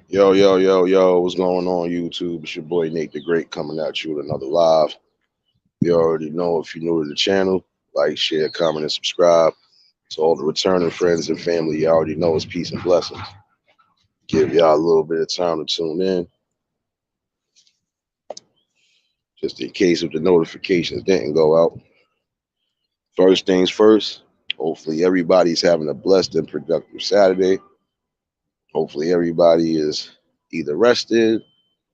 Yo, yo, yo, yo, what's going on, YouTube? It's your boy Nate the Great coming at you with another live. You already know if you're new to the channel, like, share, comment, and subscribe. To all the returning friends and family, you already know it's peace and blessings. Give y'all a little bit of time to tune in, just in case if the notifications didn't go out. First things first, hopefully everybody's having a blessed and productive Saturday. Hopefully everybody is either rested.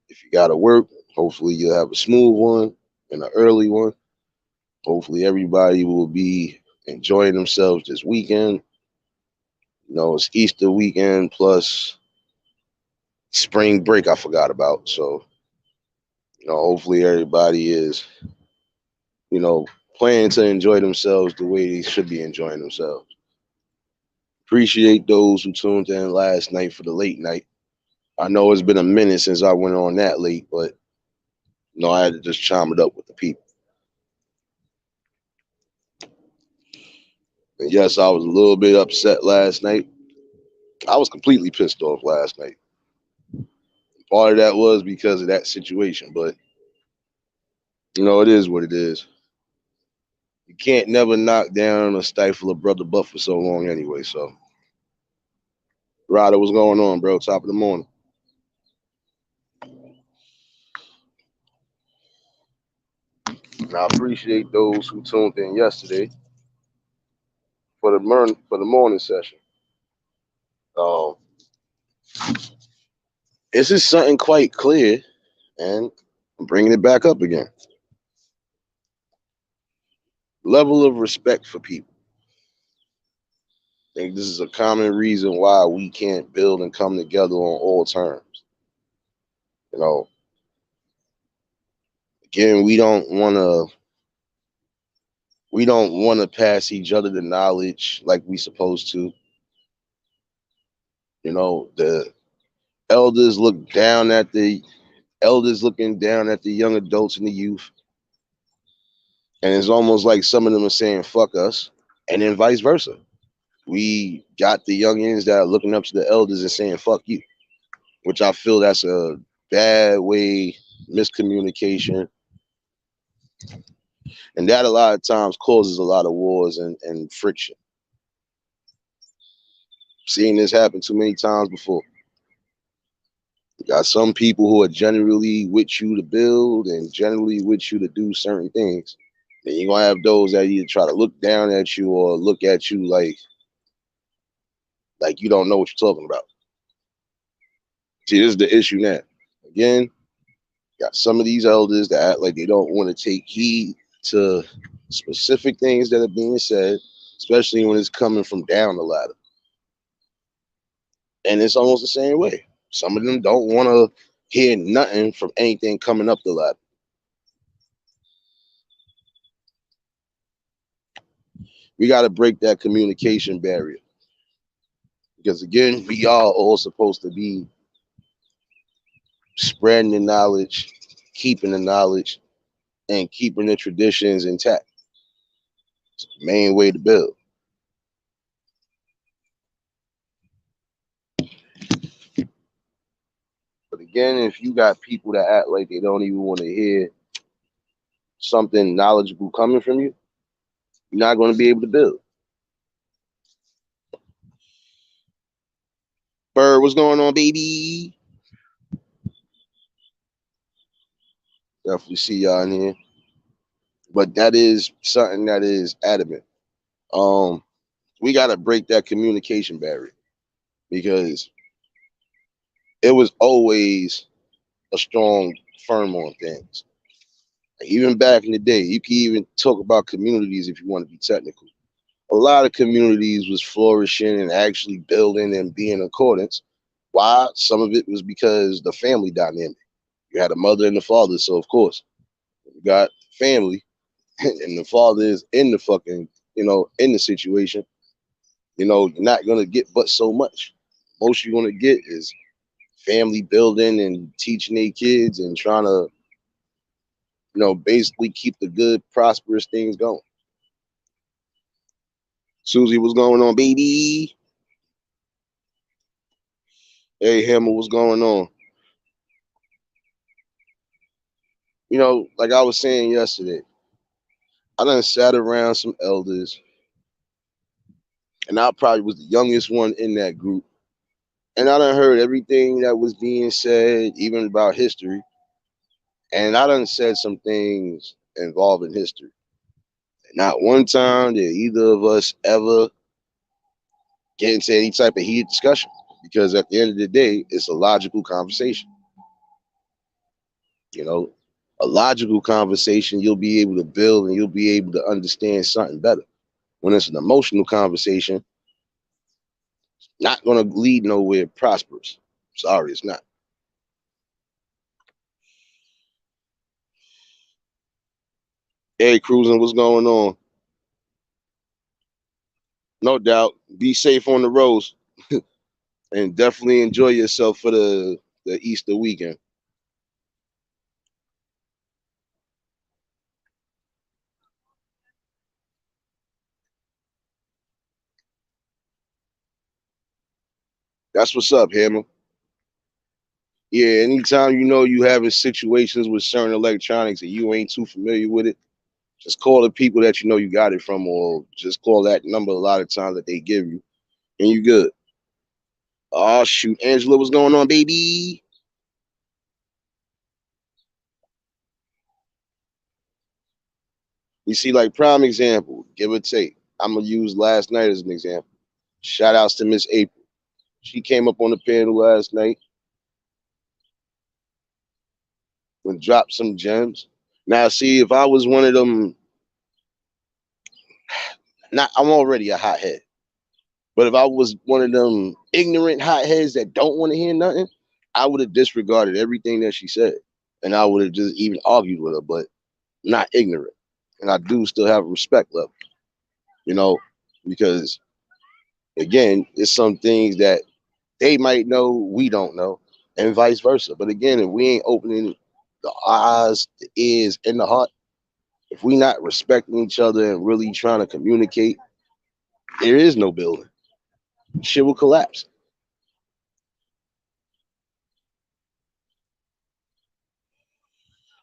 If you got to work, hopefully you'll have a smooth one and an early one. Hopefully, everybody will be enjoying themselves this weekend. You know, it's Easter weekend plus spring break. I forgot about. So, hopefully everybody is, you know, planning to enjoy themselves the way they should be enjoying themselves. Appreciate those who tuned in last night for the late night. I know it's been a minute since I went on that late, but I had to just chime it up with the people. And yes, I was a little bit upset last night. I was completely pissed off last night. Part of that was because of that situation, but it is what it is. You can't never knock down or stifle a brother butt for so long anyway. So, Ryder, what's going on, bro? Top of the morning. And I appreciate those who tuned in yesterday for the morning session. Um, this is something quite clear, and I'm bringing it back up again. Level of respect for people. I think this is a common reason why we can't build and come together on all terms. You know, again, we don't want to pass each other the knowledge like we supposed to. The elders look down at the elders looking down at the young adults and the youth, and it's almost like some of them are saying "fuck us," and then vice versa. We got the youngins that are looking up to the elders and saying "fuck you," which I feel that's a bad way, miscommunication, and that a lot of times causes a lot of wars and friction. Seen this happen too many times before. You got some people who are generally with you to build and generally with you to do certain things. Then you're gonna have those that either try to look down at you or look at you like you don't know what you're talking about. See, this is the issue now. Again, you got some of these elders that act like they don't want to take heed to specific things that are being said, especially when it's coming from down the ladder. And it's almost the same way. Some of them don't want to hear nothing from anything coming up the ladder. We got to break that communication barrier because again, we are all supposed to be spreading the knowledge, keeping the knowledge, and keeping the traditions intact. It's the main way to build. But again, if you got people that act like they don't even want to hear something knowledgeable coming from you, you're not going to be able to build. Bird, what's going on, baby? Definitely see y'all in here. But that is something that is adamant. Um, we got to break that communication barrier because it was always a strong firm on things. Even back in the day, you can even talk about communities if you want to be technical. A lot of communities was flourishing and actually building and being in accordance. Why? Some of it was because the family dynamic. You had a mother and a father, so of course you got family, and the father is in the fucking, in the situation. You're not gonna get but so much. Most you're gonna get is family building and teaching their kids and trying to, basically keep the good, prosperous things going. Susie, what's going on, baby? Hey, Hammer, what's going on? You know, like I was saying yesterday, I done sat around some elders, and I probably was the youngest one in that group. And I done heard everything that was being said, even about history. And I done said some things involving history. Not one time did either of us ever get into any type of heated discussion. Because at the end of the day, it's a logical conversation. You know, a logical conversation, you'll be able to build and you'll be able to understand something better. When it's an emotional conversation, not going to lead nowhere prosperous. Sorry, it's not. Hey, cruising, what's going on? No doubt. Be safe on the roads and definitely enjoy yourself for the Easter weekend. That's what's up, Hammer. Yeah, anytime you know you having situations with certain electronics and you ain't too familiar with it, just call the people that you know you got it from, or just call that number a lot of times that they give you, and you good. Oh shoot, Angela, what's going on, baby? You see, like prime example, give or take. I'm gonna use last night as an example. Shout outs to Miss April. She came up on the panel last night and dropped some gems. Now, see, if I was one of them, not I'm already a hothead, but if I was one of them ignorant hotheads that don't want to hear nothing, I would have disregarded everything that she said, and I would have just even argued with her, but not ignorant. And I do still have a respect level, you know, because again, it's some things that they might know we don't know, and vice versa. But again, if we ain't opening the eyes, the ears, and the heart, if we not respecting each other and really trying to communicate, there is no building. Shit will collapse.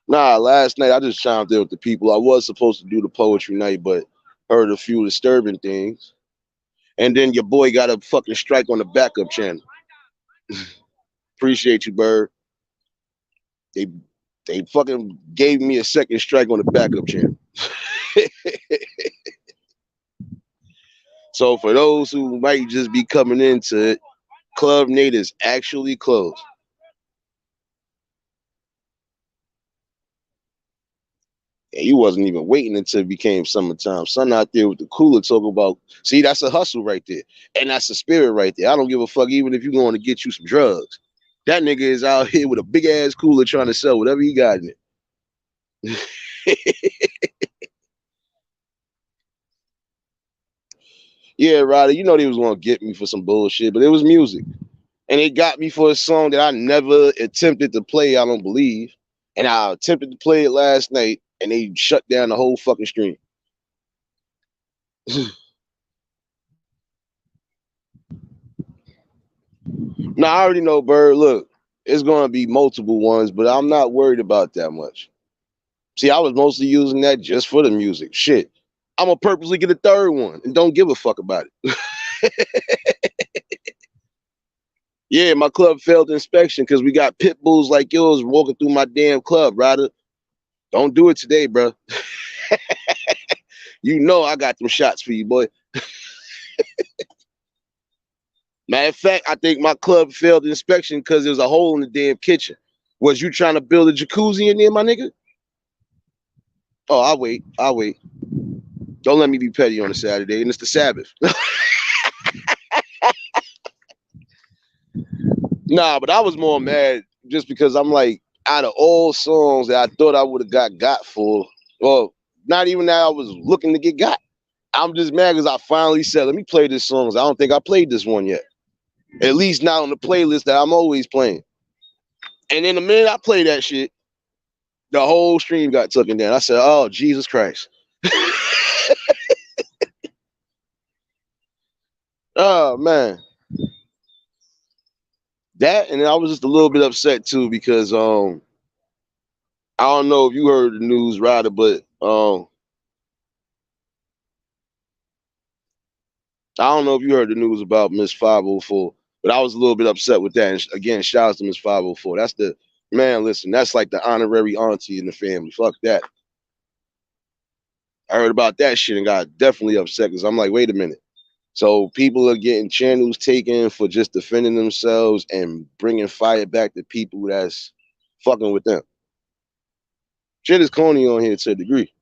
Nah, last night I just chimed in with the people. I was supposed to do the poetry night, but heard a few disturbing things. And then your boy got a fucking strike on the backup channel. Appreciate you, Bird. They they fucking gave me a second strike on the backup channel. So for those who might just be coming into it, Club Nate is actually closed. And he wasn't even waiting until it became summertime. Son out there with the cooler talking about, see, that's a hustle right there. And that's a spirit right there. I don't give a fuck even if you're going to get you some drugs. That nigga is out here with a big ass cooler trying to sell whatever he got in it. Yeah, Ryder, you know they was gonna get me for some bullshit, but it was music. And it got me for a song that I never attempted to play, I don't believe. And I attempted to play it last night and they shut down the whole fucking stream. Now I already know, Bird. Look, it's gonna be multiple ones, but I'm not worried about that much. See, I was mostly using that just for the music. Shit, I'm gonna purposely get a third one and don't give a fuck about it. Yeah, my club failed inspection because we got pit bulls like yours walking through my damn club, Ryder. Don't do it today, bro. You know I got them shots for you, boy. Matter of fact, I think my club failed inspection because there's a hole in the damn kitchen. Was you trying to build a jacuzzi in there, my nigga? Oh, I'll wait. I'll wait. Don't let me be petty on a Saturday, and it's the Sabbath. Nah, but I was more mad just because I'm like, out of all songs that I thought I would have got for, well, not even that I was looking to get got. I'm just mad because I finally said, let me play this song. I don't think I played this one yet. At least not on the playlist that I'm always playing. And in the minute I play that shit, the whole stream got taken down. I said, oh, Jesus Christ. Oh, man. That, and I was just a little bit upset too because I don't know if you heard the news, Ryder, but I don't know if you heard the news about Miss 504, but I was a little bit upset with that. And again, shout out to Miss 504. That's the man. Listen, that's like the honorary auntie in the family. Fuck that. I heard about that shit and got definitely upset because I'm like, wait a minute. So people are getting channels taken for just defending themselves and bringing fire back to people that's fucking with them. Shit is corny on here to a degree.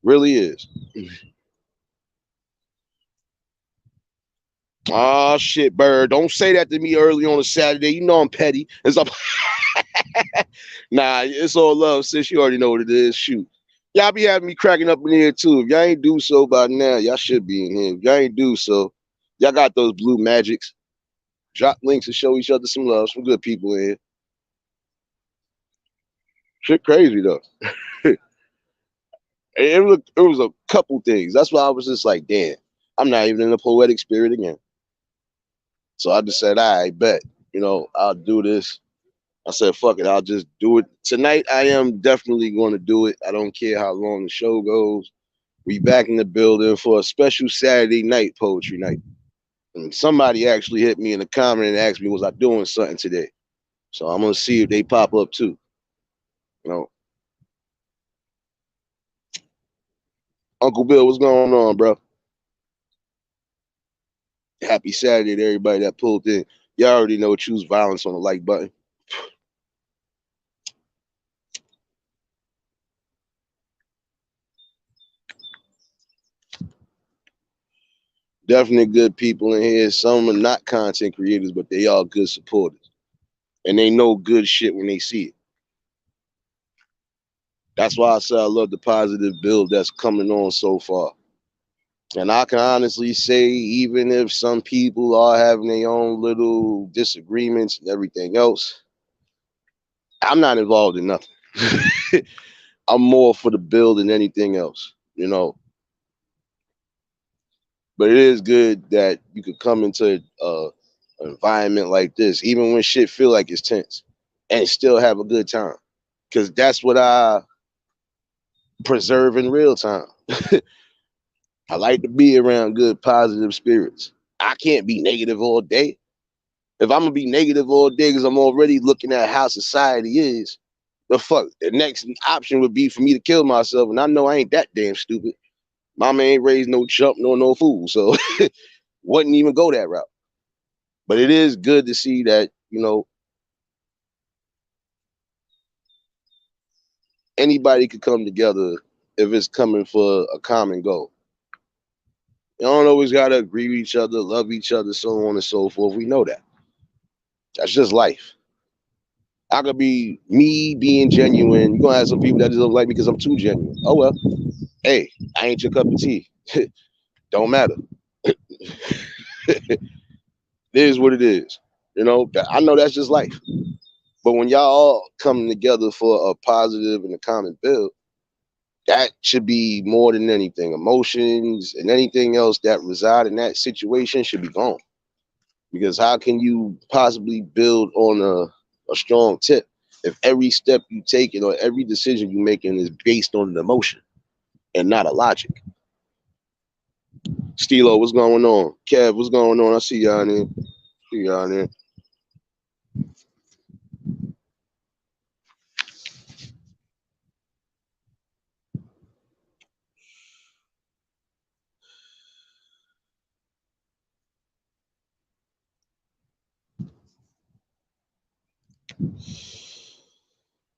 Really is. Oh shit, Bird. Don't say that to me early on a Saturday. You know I'm petty. It's up. Nah, it's all love, sis. You already know what it is. Shoot. Y'all be having me cracking up in here too. If y'all ain't do so by now, y'all should be in here. If y'all ain't do so, y'all got those blue magics. Drop links and show each other some love. Some good people in here. Shit crazy though. It was a couple things. That's why I was just like, damn, I'm not even in the poetic spirit again. So I just said, I bet, I'll do this. I said, fuck it, I'll just do it. Tonight I am definitely going to do it. I don't care how long the show goes. We back in the building for a special Saturday night poetry night. And somebody actually hit me in the comment and asked me, was I doing something today? So I'm gonna see if they pop up too. You know, Uncle Bill, what's going on, bro? Happy Saturday to everybody that pulled in. Y'all already know choose violence on the like button. Definitely good people in here. Some are not content creators, but they are good supporters. And they know good shit when they see it. That's why I say I love the positive build that's coming on so far. And I can honestly say, even if some people are having their own little disagreements and everything else, I'm not involved in nothing. I'm more for the build than anything else. But it is good that you could come into an environment like this, even when shit feel like it's tense, and still have a good time. Because that's what I preserve in real time. I like to be around good, positive spirits. I can't be negative all day. If I'm gonna be negative all day because I'm already looking at how society is, the fuck, the next option would be for me to kill myself, and I know I ain't that damn stupid. Mama ain't raised no chump nor no fool, so wouldn't even go that route. But it is good to see that anybody could come together if it's coming for a common goal. You don't always gotta agree with each other, love each other, so on and so forth. We know that. That's just life. I could be me being genuine. You're gonna have some people that just don't like me because I'm too genuine. Oh well. Hey, I ain't your cup of tea. Don't matter. It is what it is. I know that's just life. But when y'all all come together for a positive and a common build, that should be more than anything. Emotions and anything else that reside in that situation should be gone. Because how can you possibly build on a strong tip if every step you take or every decision you making is based on an emotion and not a logic? Stilo, what's going on? Kev, what's going on? I see y'all in there. See y'all in there.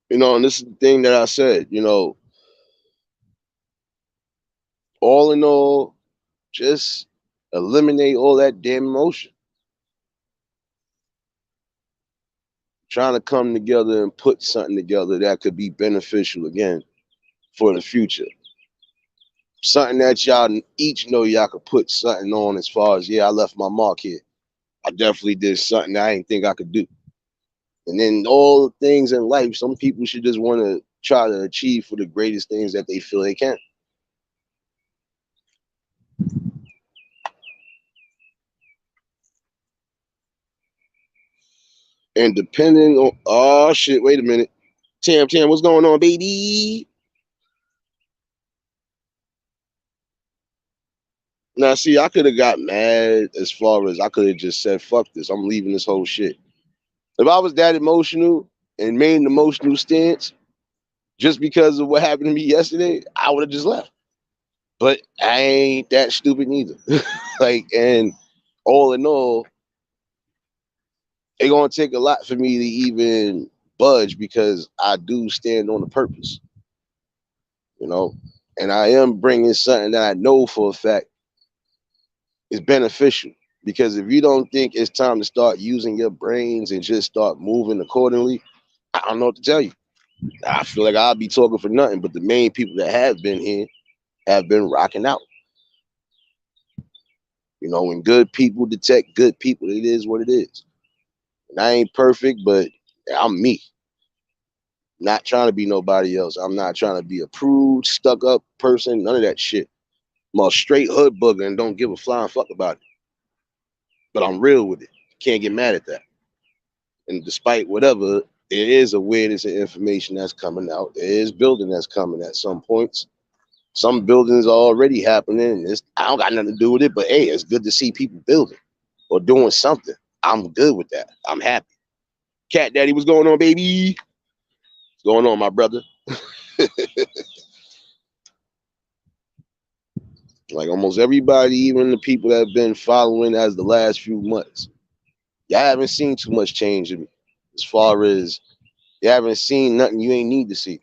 And this is the thing that I said, all in all, just eliminate all that damn emotion. Trying to come together and put something together that could be beneficial again for the future. Something that y'all each know y'all could put something on as far as, yeah, I left my mark here. I definitely did something that I didn't think I could do. And then all the things in life, some people should just want to try to achieve for the greatest things that they feel they can. And depending on, oh shit, wait a minute. Tam, what's going on, baby? Now, see, I could have got mad as far as I could have just said, fuck this, I'm leaving this whole shit. If I was that emotional and made an emotional stance just because of what happened to me yesterday, I would have just left. But I ain't that stupid neither. Like, and all in all, it's gonna take a lot for me to even budge because I do stand on a purpose, you know, and I am bringing something that I know for a fact is beneficial. Because if you don't think it's time to start using your brains and just start moving accordingly, I don't know what to tell you. I feel like I'll be talking for nothing, but the main people that have been here have been rocking out. You know, when good people detect good people, it is what it is. And I ain't perfect, but I'm me. Not trying to be nobody else. I'm not trying to be a prude, stuck up person, none of that shit. I'm a straight hood booger and don't give a flying fuck about it. But I'm real with it. Can't get mad at that. And despite whatever, there is awareness and information that's coming out. There is building that's coming at some points. Some buildings are already happening. And I don't got nothing to do with it, but hey, it's good to see people building or doing something. I'm good with that. I'm happy. Cat Daddy, what's going on, baby? What's going on, my brother? Like almost everybody, even the people that have been following as the last few months, y'all haven't seen too much change in me. As far as you haven't seen nothing you ain't need to see.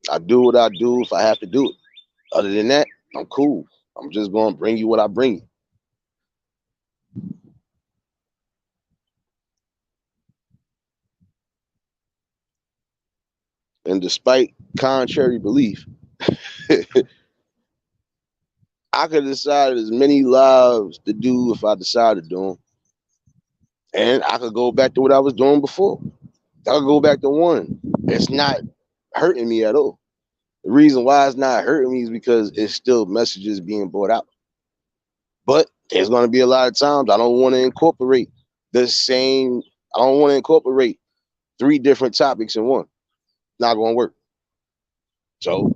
I do what I do if I have to do it. Other than that, I'm cool. I'm just gonna bring you what I bring you. And despite contrary belief, I could decide as many lives to do if I decided to do them. And I could go back to what I was doing before. I could go back to one. It's not hurting me at all. The reason why it's not hurting me is because it's still messages being brought out. But there's going to be a lot of times I don't want to incorporate the same, I don't want to incorporate three different topics in one. Not going to work. So,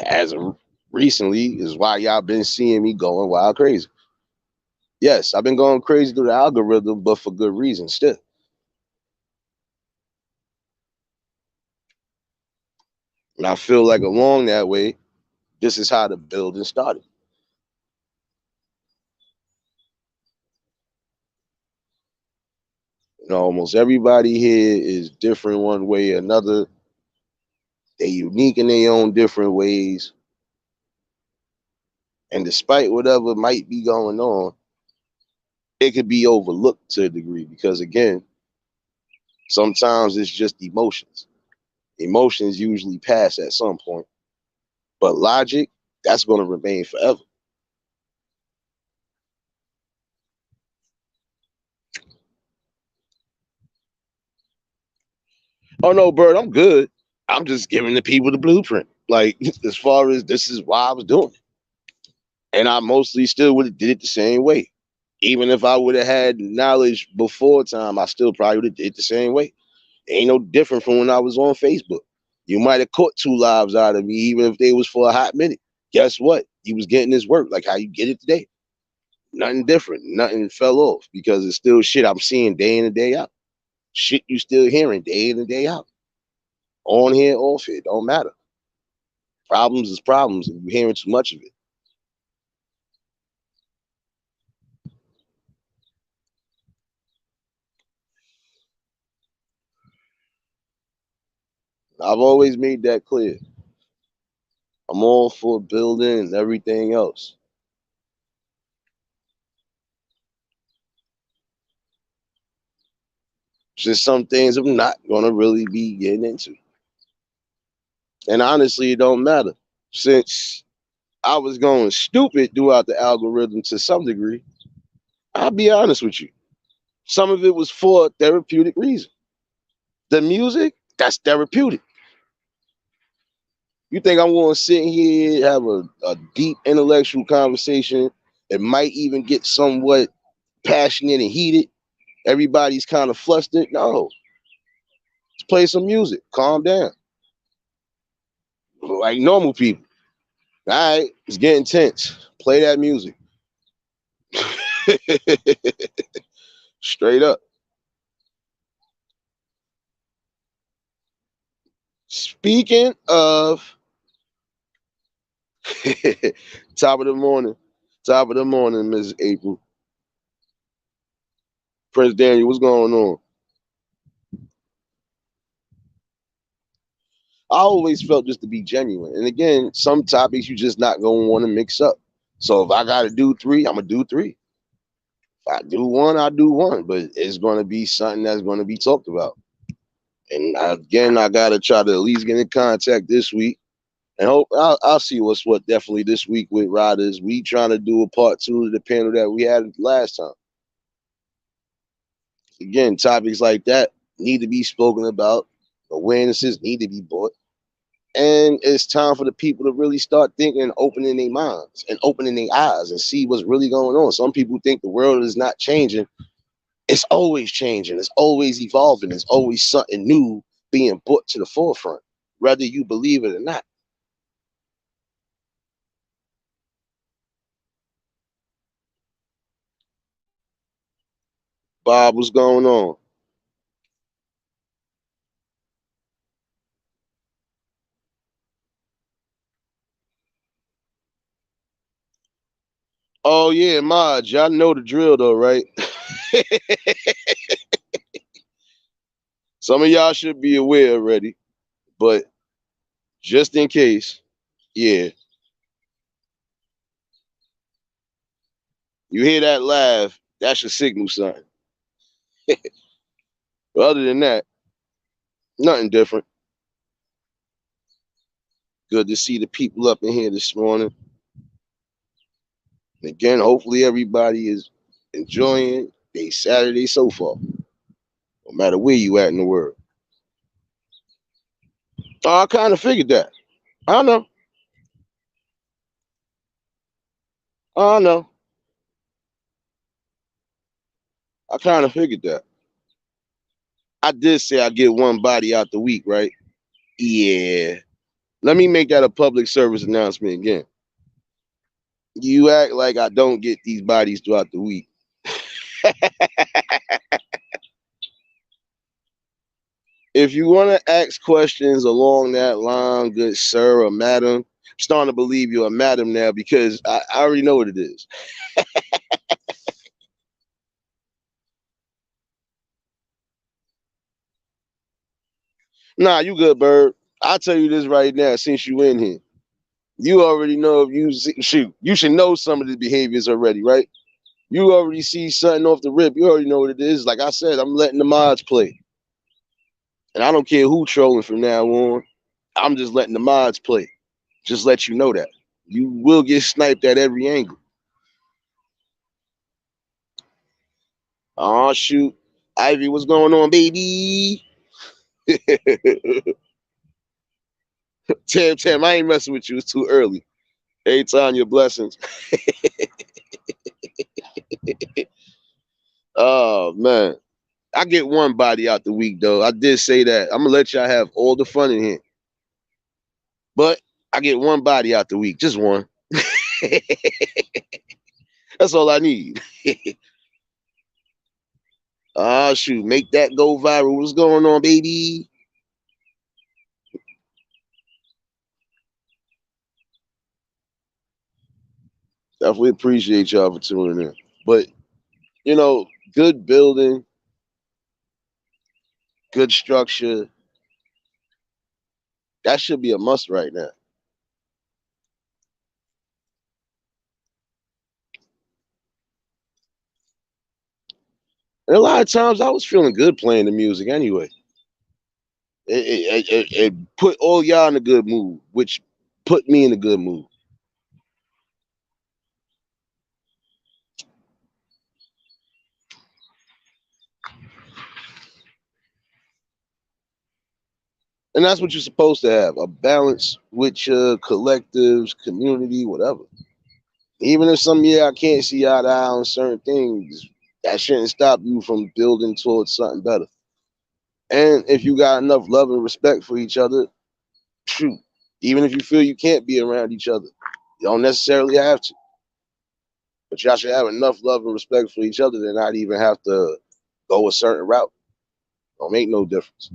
as of recently, is why y'all been seeing me going wild crazy. Yes, I've been going crazy through the algorithm, but for good reason still. And I feel like along that way, this is how the building started. You know, almost everybody here is different one way or another. They're unique in their own different ways. And despite whatever might be going on, it could be overlooked to a degree because, again, sometimes it's just emotions. Emotions usually pass at some point, but logic, that's going to remain forever. Oh, no, Bird, I'm good. I'm just giving the people the blueprint. Like, as far as this is why I was doing it. And I mostly still would have did it the same way. Even if I would have had knowledge before time, I still probably would have did it the same way. It ain't no different from when I was on Facebook. You might have caught two lives out of me, even if they was for a hot minute. Guess what? You was getting this work like how you get it today. Nothing different. Nothing fell off because it's still shit I'm seeing day in and day out. Shit you still hearing day in and day out. On here, off here, don't matter. Problems is problems, and you're hearing too much of it. I've always made that clear. I'm all for building and everything else. Just some things I'm not gonna really be getting into. And honestly, it don't matter. Since I was going stupid throughout the algorithm to some degree, I'll be honest with you. Some of it was for a therapeutic reason. The music, that's therapeutic. You think I'm going to sit here, have a deep intellectual conversation? It might even get somewhat passionate and heated. Everybody's kind of flustered. No, let's play some music. Calm down. Like normal people. All right, it's getting tense. Play that music. Straight up. Speaking of top of the morning, Ms. April. Prince Daniel, what's going on? I always felt just to be genuine. And again, some topics you just not gonna want to mix up. So if I gotta do three, I'm gonna do three. If I do one, I do one. But it's gonna be something that's gonna be talked about. And again, I gotta try to at least get in contact this week. And hope I'll see what's what definitely this week with Riders. We trying to do a part two of the panel that we had last time. Again, topics like that need to be spoken about. Awarenesses need to be brought. And it's time for the people to really start thinking and opening their minds and opening their eyes and see what's really going on. Some people think the world is not changing. It's always changing. It's always evolving. There's always something new being brought to the forefront, whether you believe it or not. Bob, what's going on? Oh yeah, Maj, y'all know the drill though, right? Some of y'all should be aware already, but just in case, yeah, you hear that laugh, that's your signal sign. But other than that, nothing different. Good to see the people up in here this morning. Again, hopefully everybody is enjoying a Saturday so far, no matter where you at in the world. Oh, I kind of figured that. I know. I know. I kind of figured that. I did say I get one body out the week, right? Yeah. Let me make that a public service announcement again. You act like I don't get these bodies throughout the week. If you want to ask questions along that line, good sir or madam, I'm starting to believe you're a madam now because I already know what it is. Nah, you good, bird. I'll tell you this right now since you in here. You already know if you shoot, you should know some of the behaviors already, right? You already see something off the rip. You already know what it is. Like I said, I'm letting the mods play. And I don't care who trolling from now on. I'm just letting the mods play. Just let you know that. You will get sniped at every angle. Oh shoot. Ivy, what's going on, baby? Tam, I ain't messing with you. It's too early. Hey, time your blessings. Oh man. I get one body out the week though. I did say that. I'm gonna let y'all have all the fun in here. But I get one body out the week, just one. That's all I need. Ah, shoot, make that go viral. What's going on, baby? Definitely appreciate y'all for tuning in. But you know, good building, good structure. That should be a must right now. And a lot of times I was feeling good playing the music anyway. It put all y'all in a good mood, which put me in a good mood. And that's what you're supposed to have, a balance with your collectives, community, whatever. Even if some year I can't see eye to eye on certain things, that shouldn't stop you from building towards something better. And if you got enough love and respect for each other, shoot, even if you feel you can't be around each other, you don't necessarily have to. But y'all should have enough love and respect for each other to not even have to go a certain route. Don't make no difference.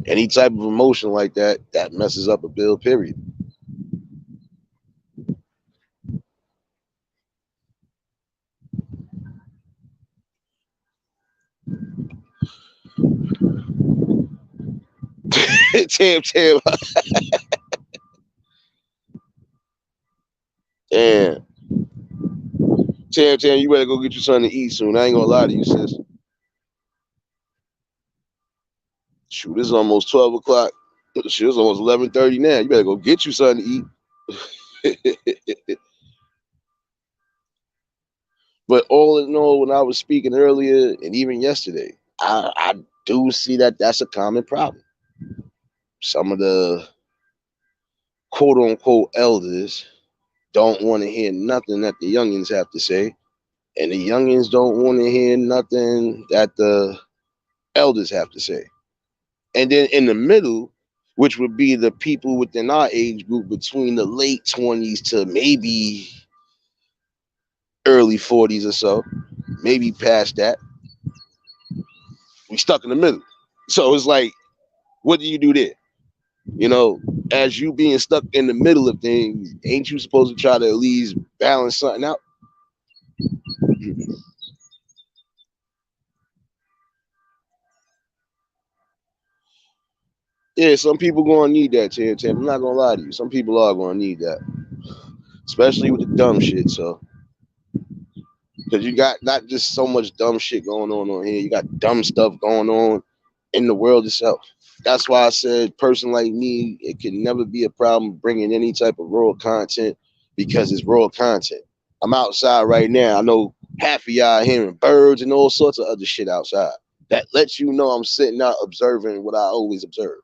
Any type of emotion like that, that messes up a build, period. Tam, Tam, damn. Tam, Tam, you better go get your son to eat soon. I ain't gonna lie to you, sis. Shoot, it's almost 12 o'clock. Shit, it's almost 11:30 now. You better go get you something to eat. But all in all, when I was speaking earlier and even yesterday, I do see that that's a common problem. Some of the quote unquote elders don't want to hear nothing that the youngins have to say, and the youngins don't want to hear nothing that the elders have to say. And then in the middle, which would be the people within our age group between the late 20s to maybe early 40s or so, maybe past that, we stuck in the middle. So it's like, what do you do there? You know, as you being stuck in the middle of things, ain't you supposed to try to at least balance something out? Yeah, some people gonna need that, Tim. I'm not gonna lie to you. Some people are gonna need that, especially with the dumb shit. So, because you got not just so much dumb shit going on here, you got dumb stuff going on in the world itself. That's why I said, person like me, it can never be a problem bringing any type of raw content because it's raw content. I'm outside right now. I know half of y'all hearing birds and all sorts of other shit outside. That lets you know I'm sitting out observing what I always observe.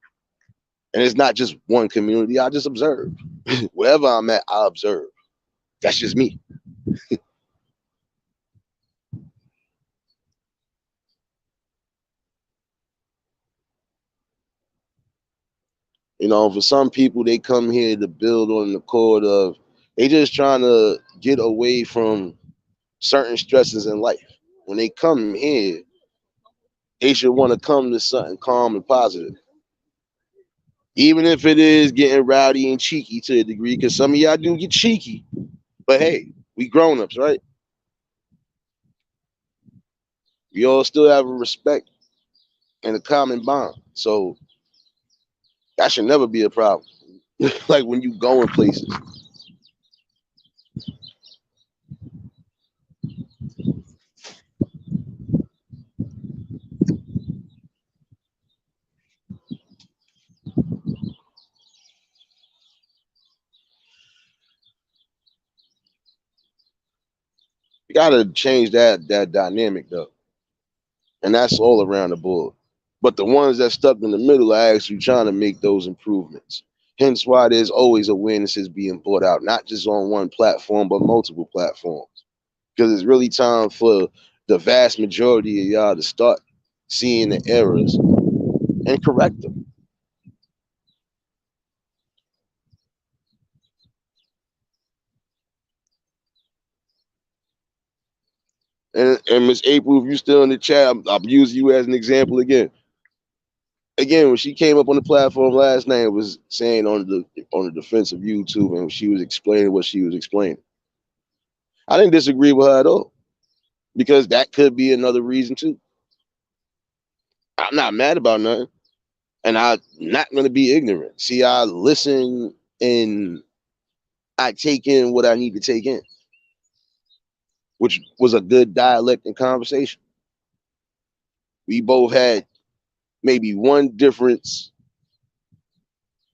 And it's not just one community. I just observe. Wherever I'm at, I observe. That's just me. You know, for some people, they come here to build on the cord of they just trying to get away from certain stresses in life. When they come here, they should want to come to something calm and positive. Even if it is getting rowdy and cheeky to a degree, because some of y'all do get cheeky. But hey, we grown-ups, right? We all still have a respect and a common bond. So that should never be a problem. Like when you go in places. You gotta change that dynamic though. And that's all around the board. But the ones that stuck in the middle are actually trying to make those improvements. Hence why there's always awarenesses being brought out, not just on one platform, but multiple platforms. Because it's really time for the vast majority of y'all to start seeing the errors and correct them. And Miss April, if you still in the chat, I'll use you as an example again. Again, when she came up on the platform last night, it was saying on the defense of YouTube, and she was explaining what she was explaining. I didn't disagree with her at all because that could be another reason too. I'm not mad about nothing, and I'm not going to be ignorant. See, I listen and I take in what I need to take in, which was a good dialect and conversation. We both had maybe one difference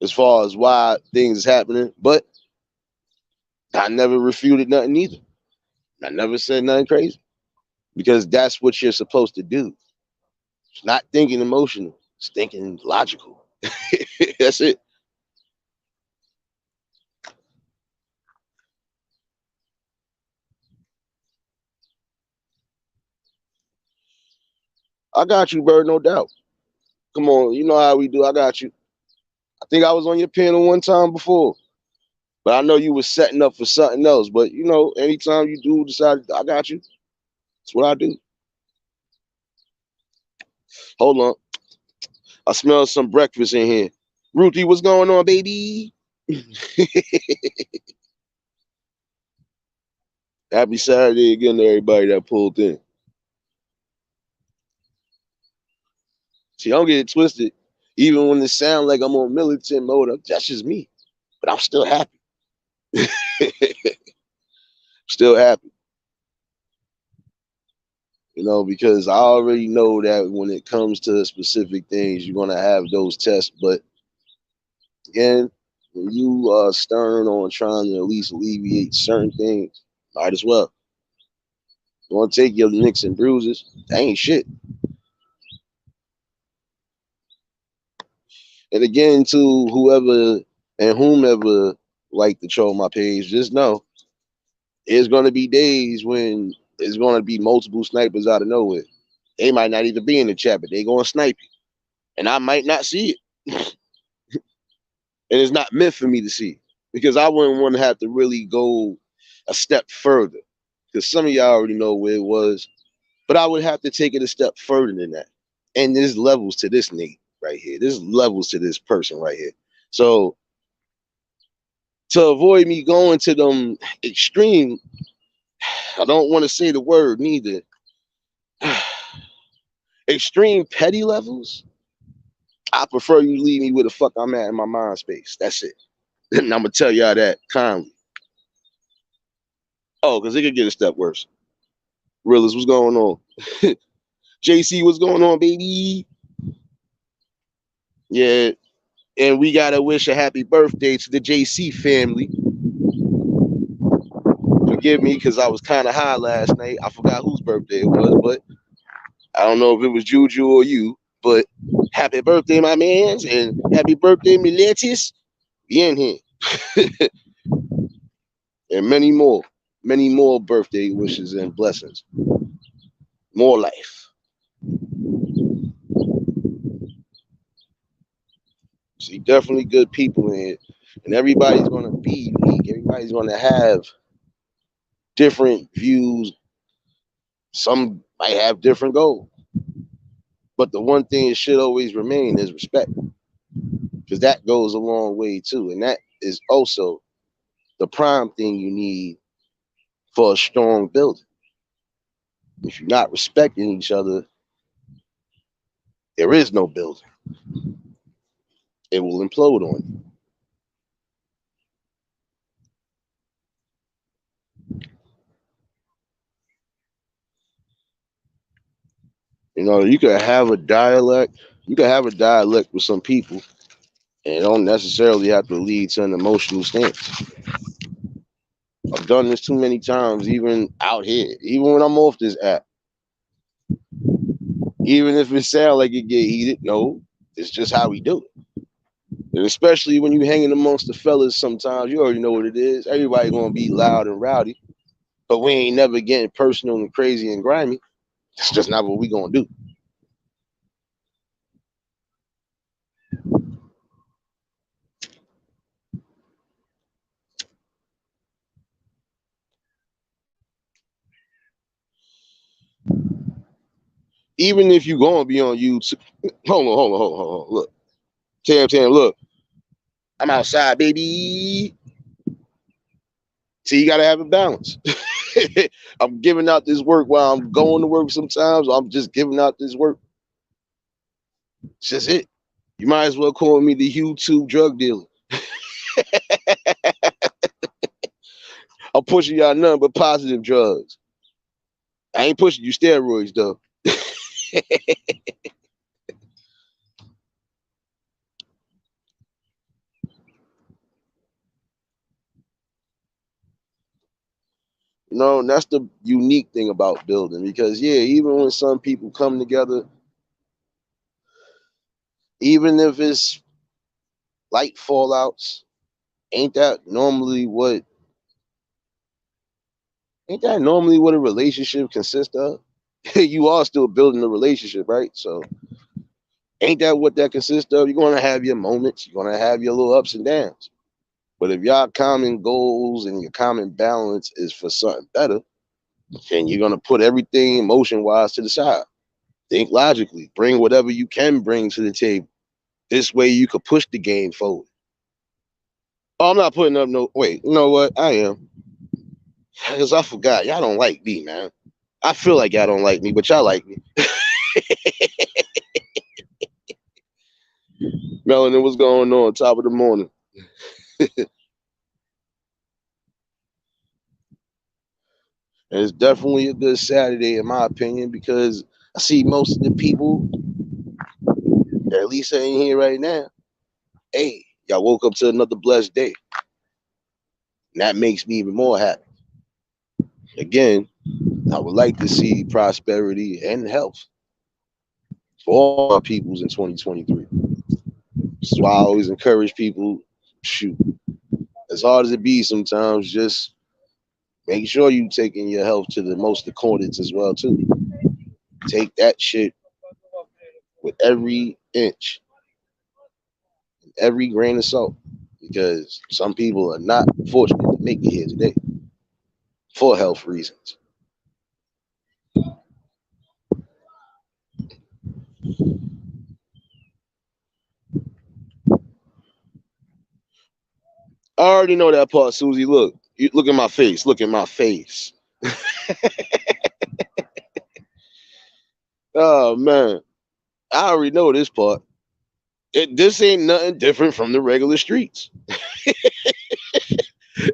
as far as why things is happening, but I never refuted nothing either. I never said nothing crazy because that's what you're supposed to do. It's not thinking emotional, it's thinking logical. That's it. I got you, Bird, no doubt. Come on, you know how we do. I got you. I think I was on your panel one time before, but I know you was setting up for something else. But you know, anytime you do decide, I got you. That's what I do. Hold on, I smell some breakfast in here. Ruthie, what's going on, baby? Happy Saturday again to everybody that pulled in. See, don't get it twisted. Even when it sounds like I'm on militant mode, that's just me. But I'm still happy. Still happy. You know, because I already know that when it comes to specific things, you're gonna have those tests. But again, when you are stern on trying to at least alleviate certain things, might as well. You want to take your nicks and bruises? That ain't shit. And again, to whoever and whomever like to troll my page, just know there's gonna be days when there's gonna be multiple snipers out of nowhere. They might not even be in the chat, but they gonna snipe you, and I might not see it. And it's not meant for me to see because I wouldn't want to have to really go a step further because some of y'all already know where it was, but I would have to take it a step further than that. And there's levels to this Nate right here. There's levels to this person right here. So to avoid me going to them extreme, I don't want to say the word neither. Extreme petty levels. I prefer you leave me where the fuck I'm at in my mind space. That's it. And I'm gonna tell y'all that kindly. Oh, because it could get a step worse. Realist, what's going on? JC, what's going on, baby? Yeah, and we gotta wish a happy birthday to the JC family. Forgive me because I was kind of high last night. I forgot whose birthday it was, but I don't know if it was Juju or you. But happy birthday, my mans, and happy birthday, Miletis. Bien here. And many more birthday wishes and blessings. More life. See, definitely good people in it. And everybody's going to be unique. Everybody's going to have different views. Some might have different goals. But the one thing that should always remain is respect. Because that goes a long way too. And that is also the prime thing you need for a strong building. If you're not respecting each other, there is no building. It will implode on you. You know, you could have a dialect. You could have a dialect with some people, and it don't necessarily have to lead to an emotional stance. I've done this too many times, even out here, even when I'm off this app. Even if it sounds like it get heated, no, it's just how we do it. And especially when you hanging amongst the fellas, sometimes you already know what it is. Everybody gonna be loud and rowdy, but we ain't never getting personal and crazy and grimy. It's just not what we gonna do. Even if you gonna be on YouTube, hold on. Look, Tam, look, I'm outside, baby. See, you gotta have a balance. I'm giving out this work while I'm going to work sometimes. I'm just giving out this work. It's just it. You might as well call me the YouTube drug dealer. I'm pushing y'all nothing but positive drugs. I ain't pushing you steroids though. You know, and that's the unique thing about building because yeah, even when some people come together, even if it's light fallouts, ain't that normally what a relationship consists of? You are still building a relationship, right? So ain't that what that consists of? You're gonna have your moments, you're gonna have your little ups and downs. But if y'all common goals and your common balance is for something better, then you're gonna put everything emotion wise to the side. Think logically, bring whatever you can bring to the table. This way you could push the game forward. Oh, I'm not putting up no wait, you know what? I am. Because I forgot. Y'all don't like me, man. I feel like y'all don't like me, but y'all like me. Melanin, what's going on? Top of the morning. And it's definitely a good Saturday, in my opinion, because I see most of the people, at least ain't here right now. Hey, y'all woke up to another blessed day. And that makes me even more happy. Again, I would like to see prosperity and health for all our peoples in 2023. That's why I always encourage people, shoot, as hard as it be sometimes, just make sure you taking your health to the most accordance as well too. Take that shit with every inch, every grain of salt, because some people are not fortunate to make it here today for health reasons. I already know that part, Susie. Look, you look at my face. Look at my face. Oh man, I already know this part. This ain't nothing different from the regular streets.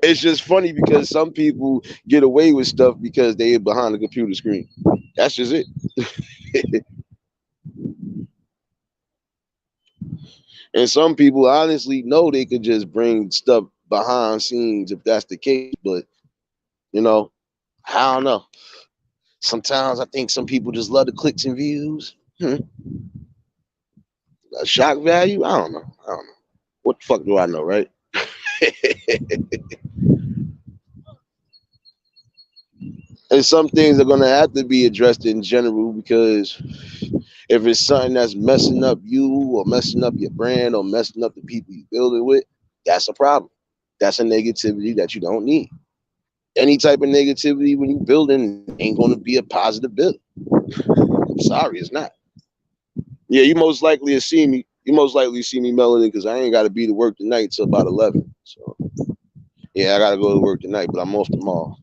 It's just funny because some people get away with stuff because they are behind a computer screen. That's just it. And some people honestly know they could just bring stuff behind scenes if that's the case. But you know, I don't know. Sometimes I think some people just love the clicks and views. A shock value? I don't know. I don't know. What the fuck do I know, right? And some things are gonna have to be addressed in general because if it's something that's messing up you or messing up your brand or messing up the people you build it with, that's a problem. That's a negativity that you don't need. Any type of negativity when you building ain't gonna be a positive build. I'm sorry, it's not. Yeah, you most likely see me. You most likely see me melanin because I ain't got to be to work tonight till about 11. So yeah, I gotta go to work tonight, but I'm off tomorrow.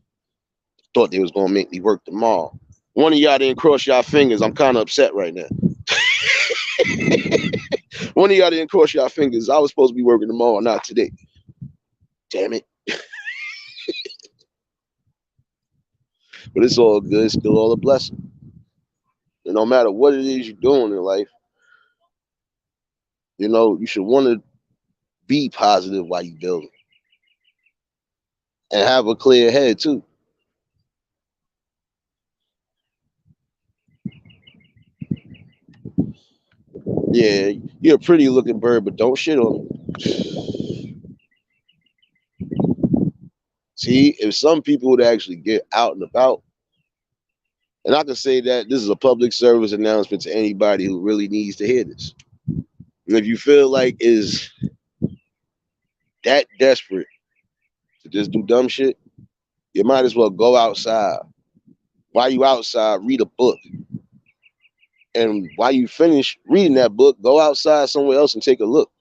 Thought they was gonna make me work tomorrow. One of y'all didn't cross y'all fingers. I'm kind of upset right now. One of y'all didn't cross y'all fingers. I was supposed to be working tomorrow, not today. Damn it. But it's all good. It's still all a blessing. And no matter what it is you're doing in life, you should want to be positive while you building and have a clear head too. Yeah, you're a pretty looking bird, but don't shit on me. See, if some people would actually get out and about, and I can say that this is a public service announcement to anybody who really needs to hear this. And if you feel like is that desperate to just do dumb shit, you might as well go outside. While you outside, read a book. And while you finish reading that book, go outside somewhere else and take a look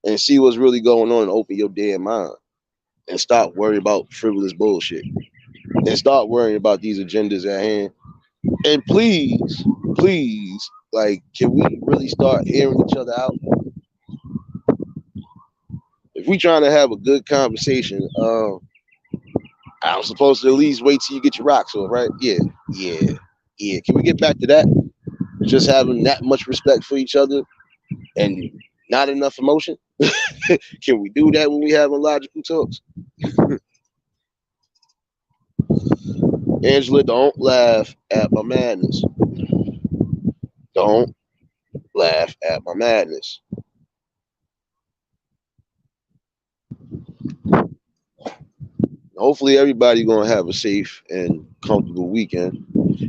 and see what's really going on and open your damn mind and stop worrying about frivolous bullshit and start worrying about these agendas at hand. And please, please, like, can we really start hearing each other out? If we trying to have a good conversation, I'm supposed to at least wait till you get your rocks off, right? Yeah, yeah, yeah. Can we get back to that? Just having that much respect for each other and not enough emotion? Can we do that when we having logical talks? Angela, don't laugh at my madness. Don't laugh at my madness. Hopefully everybody gonna have a safe and comfortable weekend.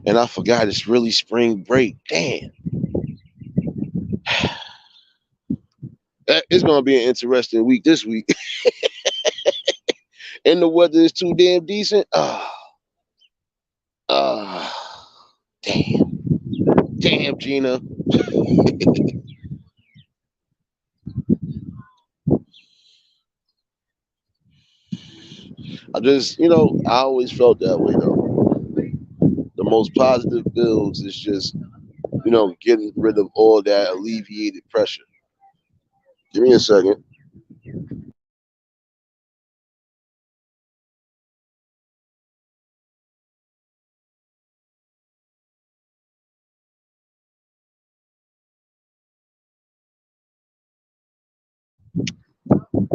And I forgot it's really spring break. Damn. It's gonna be an interesting week this week. And the weather is too damn decent. Damn. Damn, Gina. I always felt that way though. The most positive builds is just, getting rid of all that alleviated pressure. Give me a second.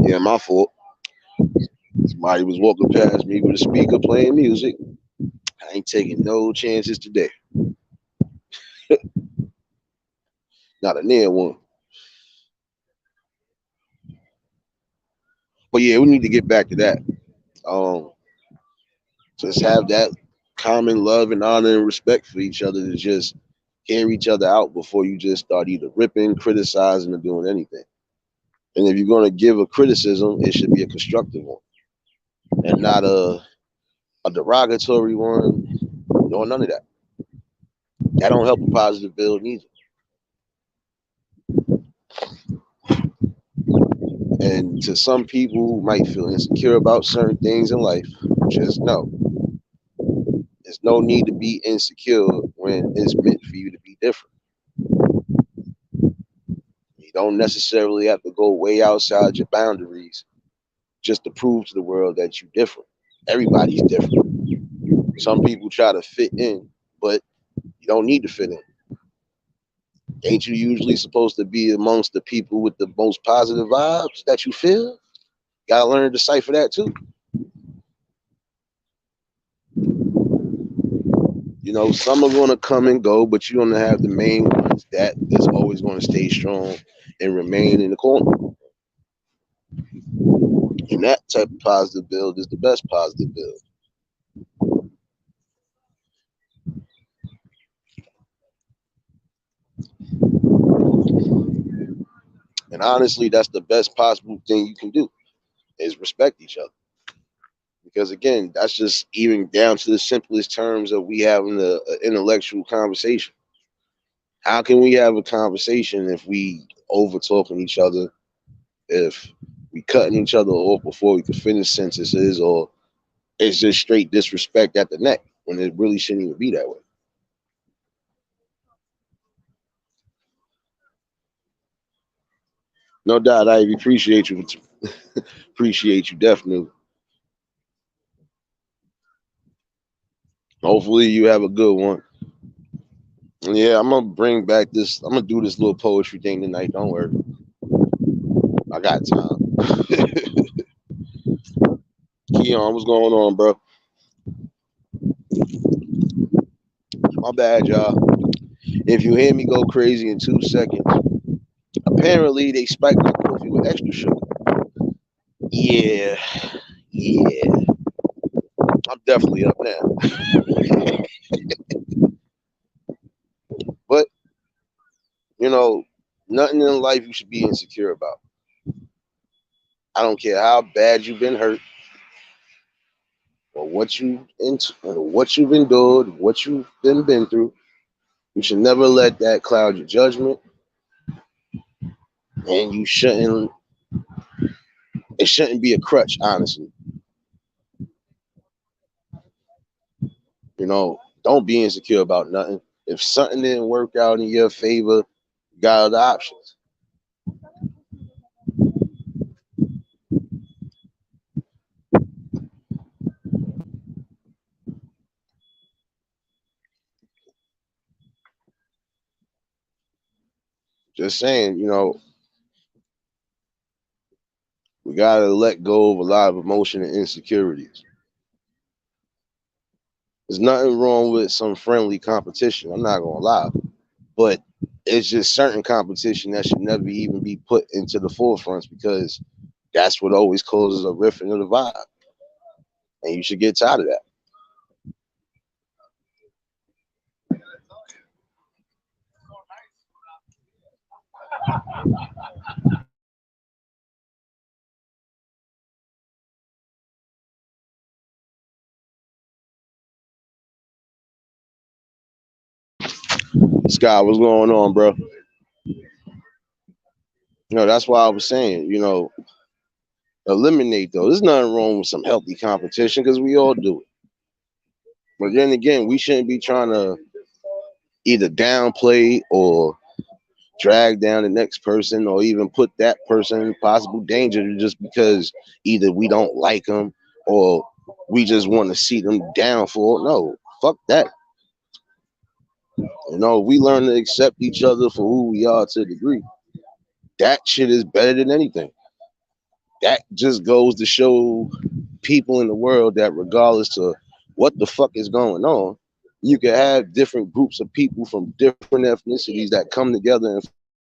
Yeah, my fault. Somebody was walking past me with a speaker playing music. I ain't taking no chances today. Not a near one. But yeah, we need to get back to that. Um, just have that common love and honor and respect for each other to just hear each other out before you just start either ripping, criticizing, or doing anything. And if you're going to give a criticism, it should be a constructive one and not a derogatory one or none of that. That don't help a positive build neither. And to some people who might feel insecure about certain things in life, just know there's no need to be insecure when it's meant for you to be different. You don't necessarily have to go way outside your boundaries just to prove to the world that you're different. Everybody's different. Some people try to fit in, but you don't need to fit in. Ain't you usually supposed to be amongst the people with the most positive vibes that you feel? Gotta learn to decipher that too. Some are gonna come and go, but you're gonna have the main ones that is always gonna stay strong and remain in the corner. And that type of positive build is the best positive build. And honestly, that's the best possible thing you can do is respect each other. Because again, that's just even down to the simplest terms of we having an intellectual conversation. How can we have a conversation if we over talking each other, if we cutting each other off before we can finish sentences, or it's just straight disrespect at the neck when it really shouldn't even be that way? No doubt, I appreciate you. Appreciate you definitely. Hopefully, you have a good one. Yeah, I'm gonna bring back this. I'm gonna do this little poetry thing tonight. Don't worry, I got time. Keon, what's going on, bro? My bad, y'all. If you hear me go crazy in 2 seconds, apparently they spiked my coffee with extra sugar. Yeah, yeah. I'm definitely up now. But you know, nothing in life you should be insecure about. I don't care how bad you've been hurt, or what you've endured, what you've been through. You should never let that cloud your judgment, and you shouldn't. It shouldn't be a crutch, honestly. Don't be insecure about nothing. If something didn't work out in your favor, you got other options. Just saying, we gotta let go of a lot of emotion and insecurities. There's nothing wrong with some friendly competition. I'm not gonna lie, but it's just certain competition that should never even be put into the forefront because that's what always causes a rift in the vibe, and you should get tired of that. Scott, what's going on, bro? That's why I was saying, eliminate though. There's nothing wrong with some healthy competition because we all do it. But then again, we shouldn't be trying to either downplay or drag down the next person or even put that person in possible danger just because either we don't like them or we just want to see them downfall. No, fuck that. We learn to accept each other for who we are to a degree. That shit is better than anything. That just goes to show people in the world that regardless of what the fuck is going on, you can have different groups of people from different ethnicities that come together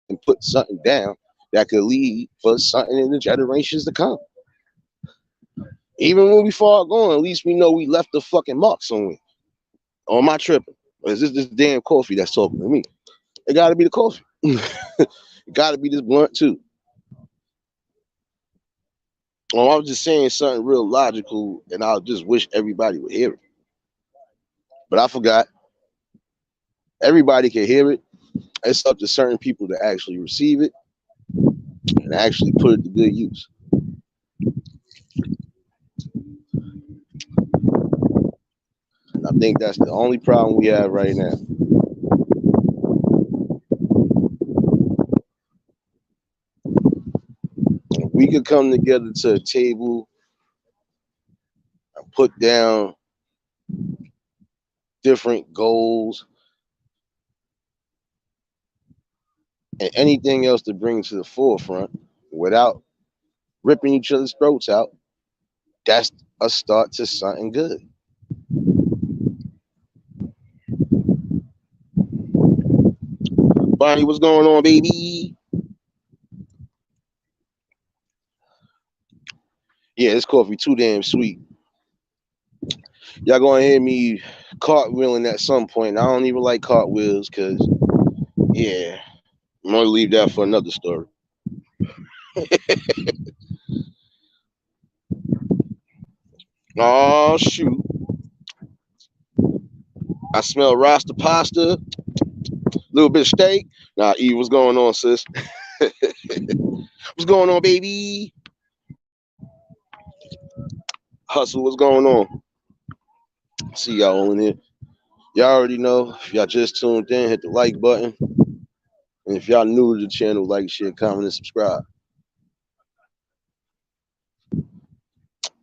and put something down that could lead for something in the generations to come. Even when we far gone, at least we know we left the fucking mark somewhere. Or am I tripping? Or is this damn coffee that's talking to me? It gotta be the coffee. It gotta be this blunt too. Oh, I was just saying something real logical, and I just wish everybody would hear it. But I forgot. Everybody can hear it. It's up to certain people to actually receive it and actually put it to good use. And I think that's the only problem we have right now. If we could come together to a table and put down different goals and anything else to bring to the forefront without ripping each other's throats out, that's a start to something good. Bonnie, what's going on, baby? Yeah, this coffee too damn sweet. Y'all gonna hear me cartwheeling at some point. I don't even like cartwheels because, yeah, I'm gonna leave that for another story. Oh shoot! I smell Rasta pasta, a little bit of steak. Nah, E, what's going on, sis? What's going on, baby? Hustle, what's going on? See y'all all in here. Y'all already know. If y'all just tuned in, hit the like button. And if y'all new to the channel, like, share, comment, and subscribe.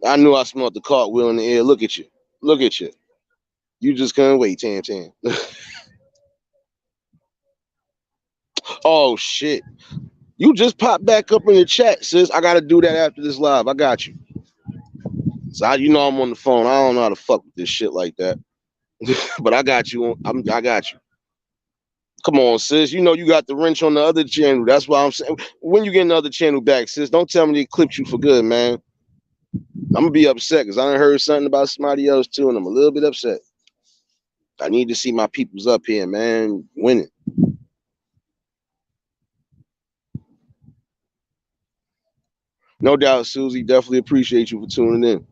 I knew I smelled the cartwheel in the air. Look at you. Look at you. You just couldn't wait, Tam Tam. Oh, shit. You just popped back up in the chat, sis. I got to do that after this live. I got you. So, I'm on the phone. I don't know how to fuck with this shit like that. But I got you. I got you. Come on, sis. You got the wrench on the other channel. That's why I'm saying. When you get another channel back, sis, don't tell me they clipped you for good, man. I'm going to be upset because I done heard something about somebody else too, and I'm a little bit upset. I need to see my peoples up here, man, winning. No doubt, Susie. Definitely appreciate you for tuning in.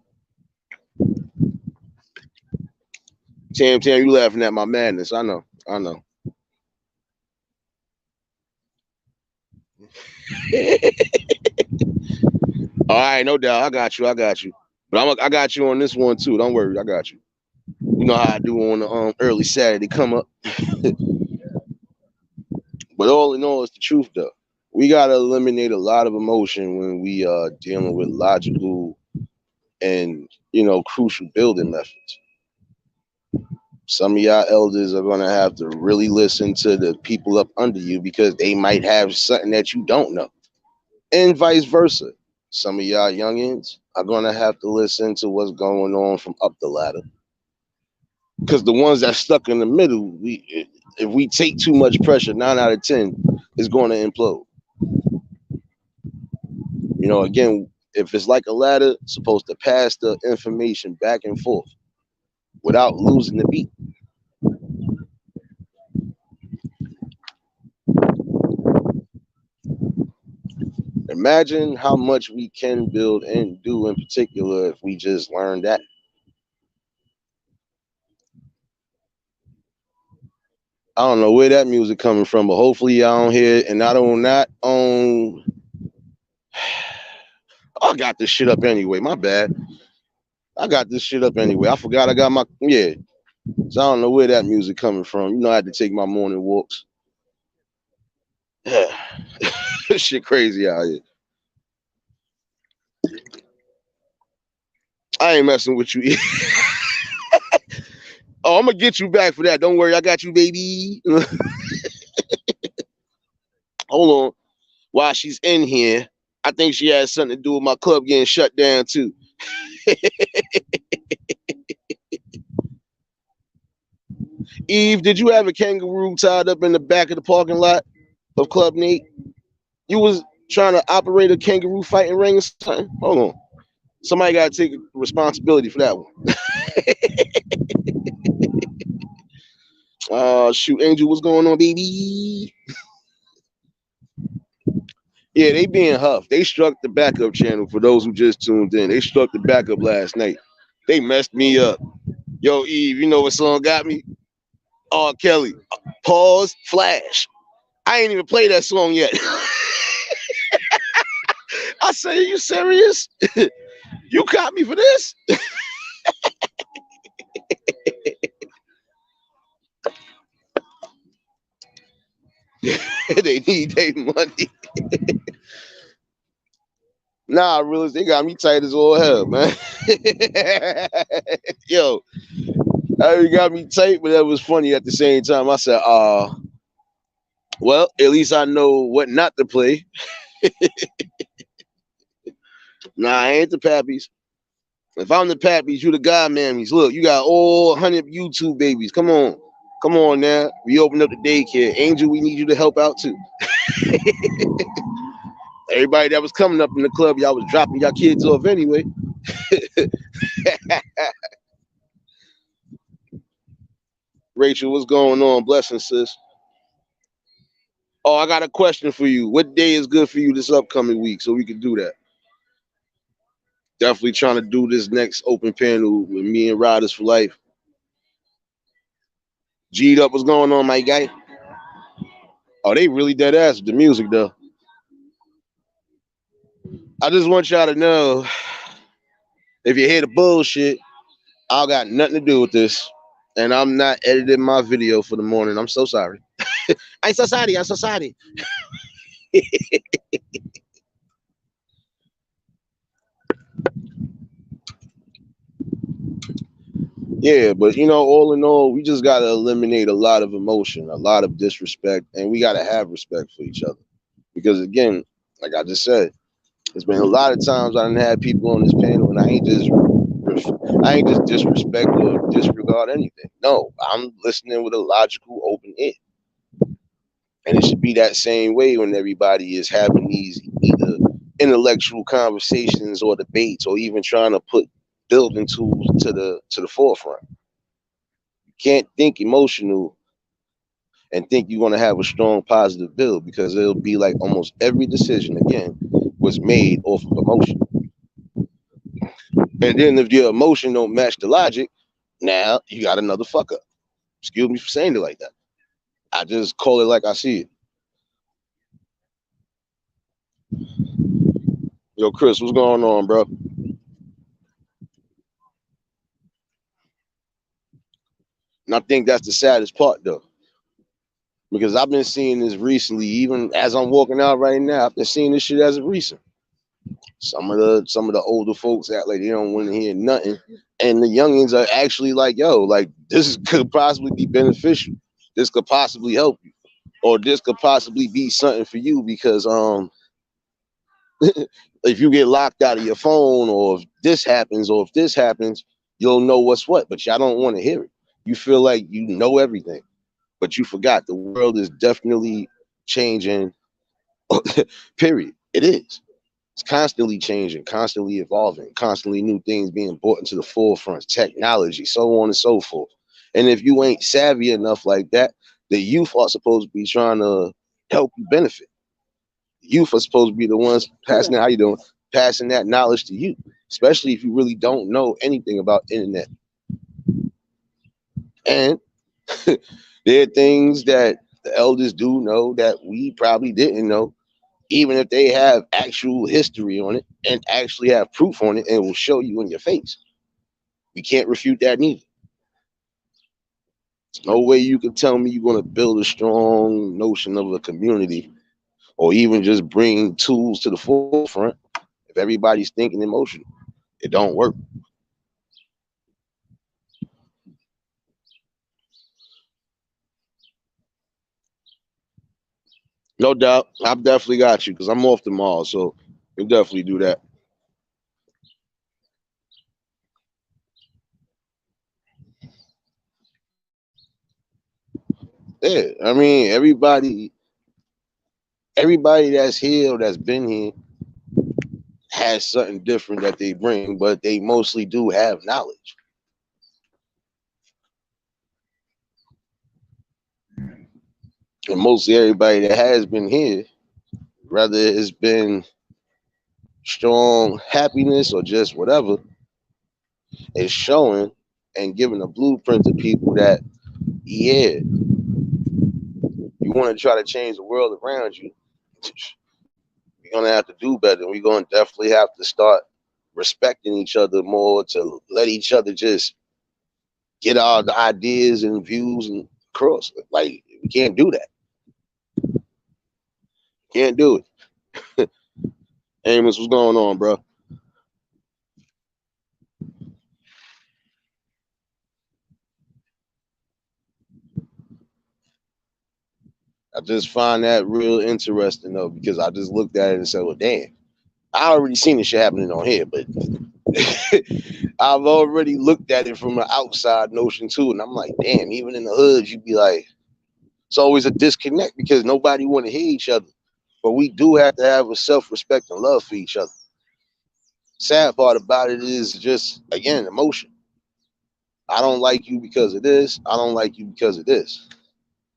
Tam, you laughing at my madness. I know. All right, no doubt. I got you. But I got you on this one too. Don't worry, I got you. You know how I do on the early Saturday come up. But all in all, it's the truth though. We gotta eliminate a lot of emotion when we are dealing with logical and crucial building methods. Some of y'all elders are gonna have to really listen to the people up under you because they might have something that you don't know, and vice versa. Some of y'all youngins are gonna have to listen to what's going on from up the ladder, because the ones that stuck in the middle, if we take too much pressure, 9 out of 10 is going to implode. Again, if it's like a ladder, it's supposed to pass the information back and forth without losing the beat. Imagine how much we can build and do in particular if we just learn that. I don't know where that music coming from, but hopefully y'all don't hear it. And I don't not own. I got this shit up anyway. My bad. I got this shit up anyway. I forgot I got my yeah. So I don't know where that music coming from. You know, I had to take my morning walks. This shit crazy out here. I ain't messing with you. Oh, I'm gonna get you back for that. Don't worry, I got you, baby. Hold on. While she's in here, I think she has something to do with my club getting shut down too. Eve, did you have a kangaroo tied up in the back of the parking lot of Club Nate? You was trying to operate a kangaroo fighting ring or something? Hold on. Somebody got to take responsibility for that one. Shoot, Angel, what's going on, baby? Yeah, they being huffed. They struck the backup channel for those who just tuned in. They struck the backup last night. They messed me up. Yo, Eve, you know what song got me? Oh, Kelly. Pause, flash. I ain't even played that song yet. I say, are you serious? You caught me for this? They need their money. Nah, realize they got me tight as all hell, man. Yo, they got me tight, but that was funny at the same time. I said, well, at least I know what not to play. Nah, I ain't the Pappies. If I'm the Pappies, you the God Mammies. Look, you got all 100 YouTube babies. Come on. Come on now. We opened up the daycare. Angel, we need you to help out too. Everybody that was coming up in the club, y'all was dropping y'all kids off anyway. Rachel, what's going on? Blessings, sis. Oh, I got a question for you. What day is good for you this upcoming week so we can do that? Definitely trying to do this next open panel with me and Riders for Life. G'd up, what's going on, my guy? Oh, they really dead ass with the music, though. I just want y'all to know, if you hear the bullshit, I got nothing to do with this. And I'm not editing my video for the morning. I'm so sorry. I'm so sorry. I'm so sorry. Yeah, but you know, all in all, we just gotta eliminate a lot of emotion, a lot of disrespect, and we gotta have respect for each other. Because again, like I just said, there's been a lot of times I done had people on this panel, and I ain't just disrespect or disregard anything. No, I'm listening with a logical, open ear, and it should be that same way when everybody is having these either intellectual conversations or debates, or even trying to put building tools to the forefront. You can't think emotional and think you're going to have a strong positive build, because it'll be like almost every decision again was made off of emotion. And then if your emotion don't match the logic, now you got another fuck up. Excuse me for saying it like that. I just call it like I see it. Yo, Chris, what's going on, bro? And I think that's the saddest part, though, because I've been seeing this recently. Even as I'm walking out right now, I've been seeing this shit as of recent. Some of the older folks act like they don't want to hear nothing, and the youngins are actually like, "Yo, like this could possibly be beneficial. This could possibly help you, or this could possibly be something for you because if you get locked out of your phone, or if this happens, you'll know what's what." But y'all don't want to hear it. You feel like you know everything, but you forgot the world is definitely changing. Period. It is. It's constantly changing, constantly evolving, constantly new things being brought into the forefront, technology, so on and so forth. And if you ain't savvy enough like that, the youth are supposed to be trying to help you benefit. Youth are supposed to be the ones passing that. How you doing? Passing that knowledge to you, especially if you really don't know anything about internet. And there are things that the elders do know that we probably didn't know, even if they have actual history on it and actually have proof on it and will show you in your face. We can't refute that neither. There's no way you can tell me you're going to build a strong notion of a community or even just bring tools to the forefront if everybody's thinking emotional. It don't work. No doubt. I've definitely got you because I'm off tomorrow, so you'll definitely do that. Yeah, I mean, everybody that's here or that's been here has something different that they bring, but they mostly do have knowledge. And mostly everybody that has been here, whether it's been strong happiness or just whatever, is showing and giving a blueprint to people that, yeah, you want to try to change the world around you, you're gonna have to do better. We're gonna definitely have to start respecting each other more to let each other just get all the ideas and views and across. Like we can't do that. Can't do it. Amos, what's going on, bro? I just find that real interesting though, because I just looked at it and said, well, damn, I already seen this shit happening on here, but I've already looked at it from an outside notion too. And I'm like, damn, even in the hoods, you'd be like, it's always a disconnect because nobody want to hear each other. But we do have to have a self-respect and love for each other. Sad part about it is just, again, emotion. I don't like you because of this. I don't like you because of this.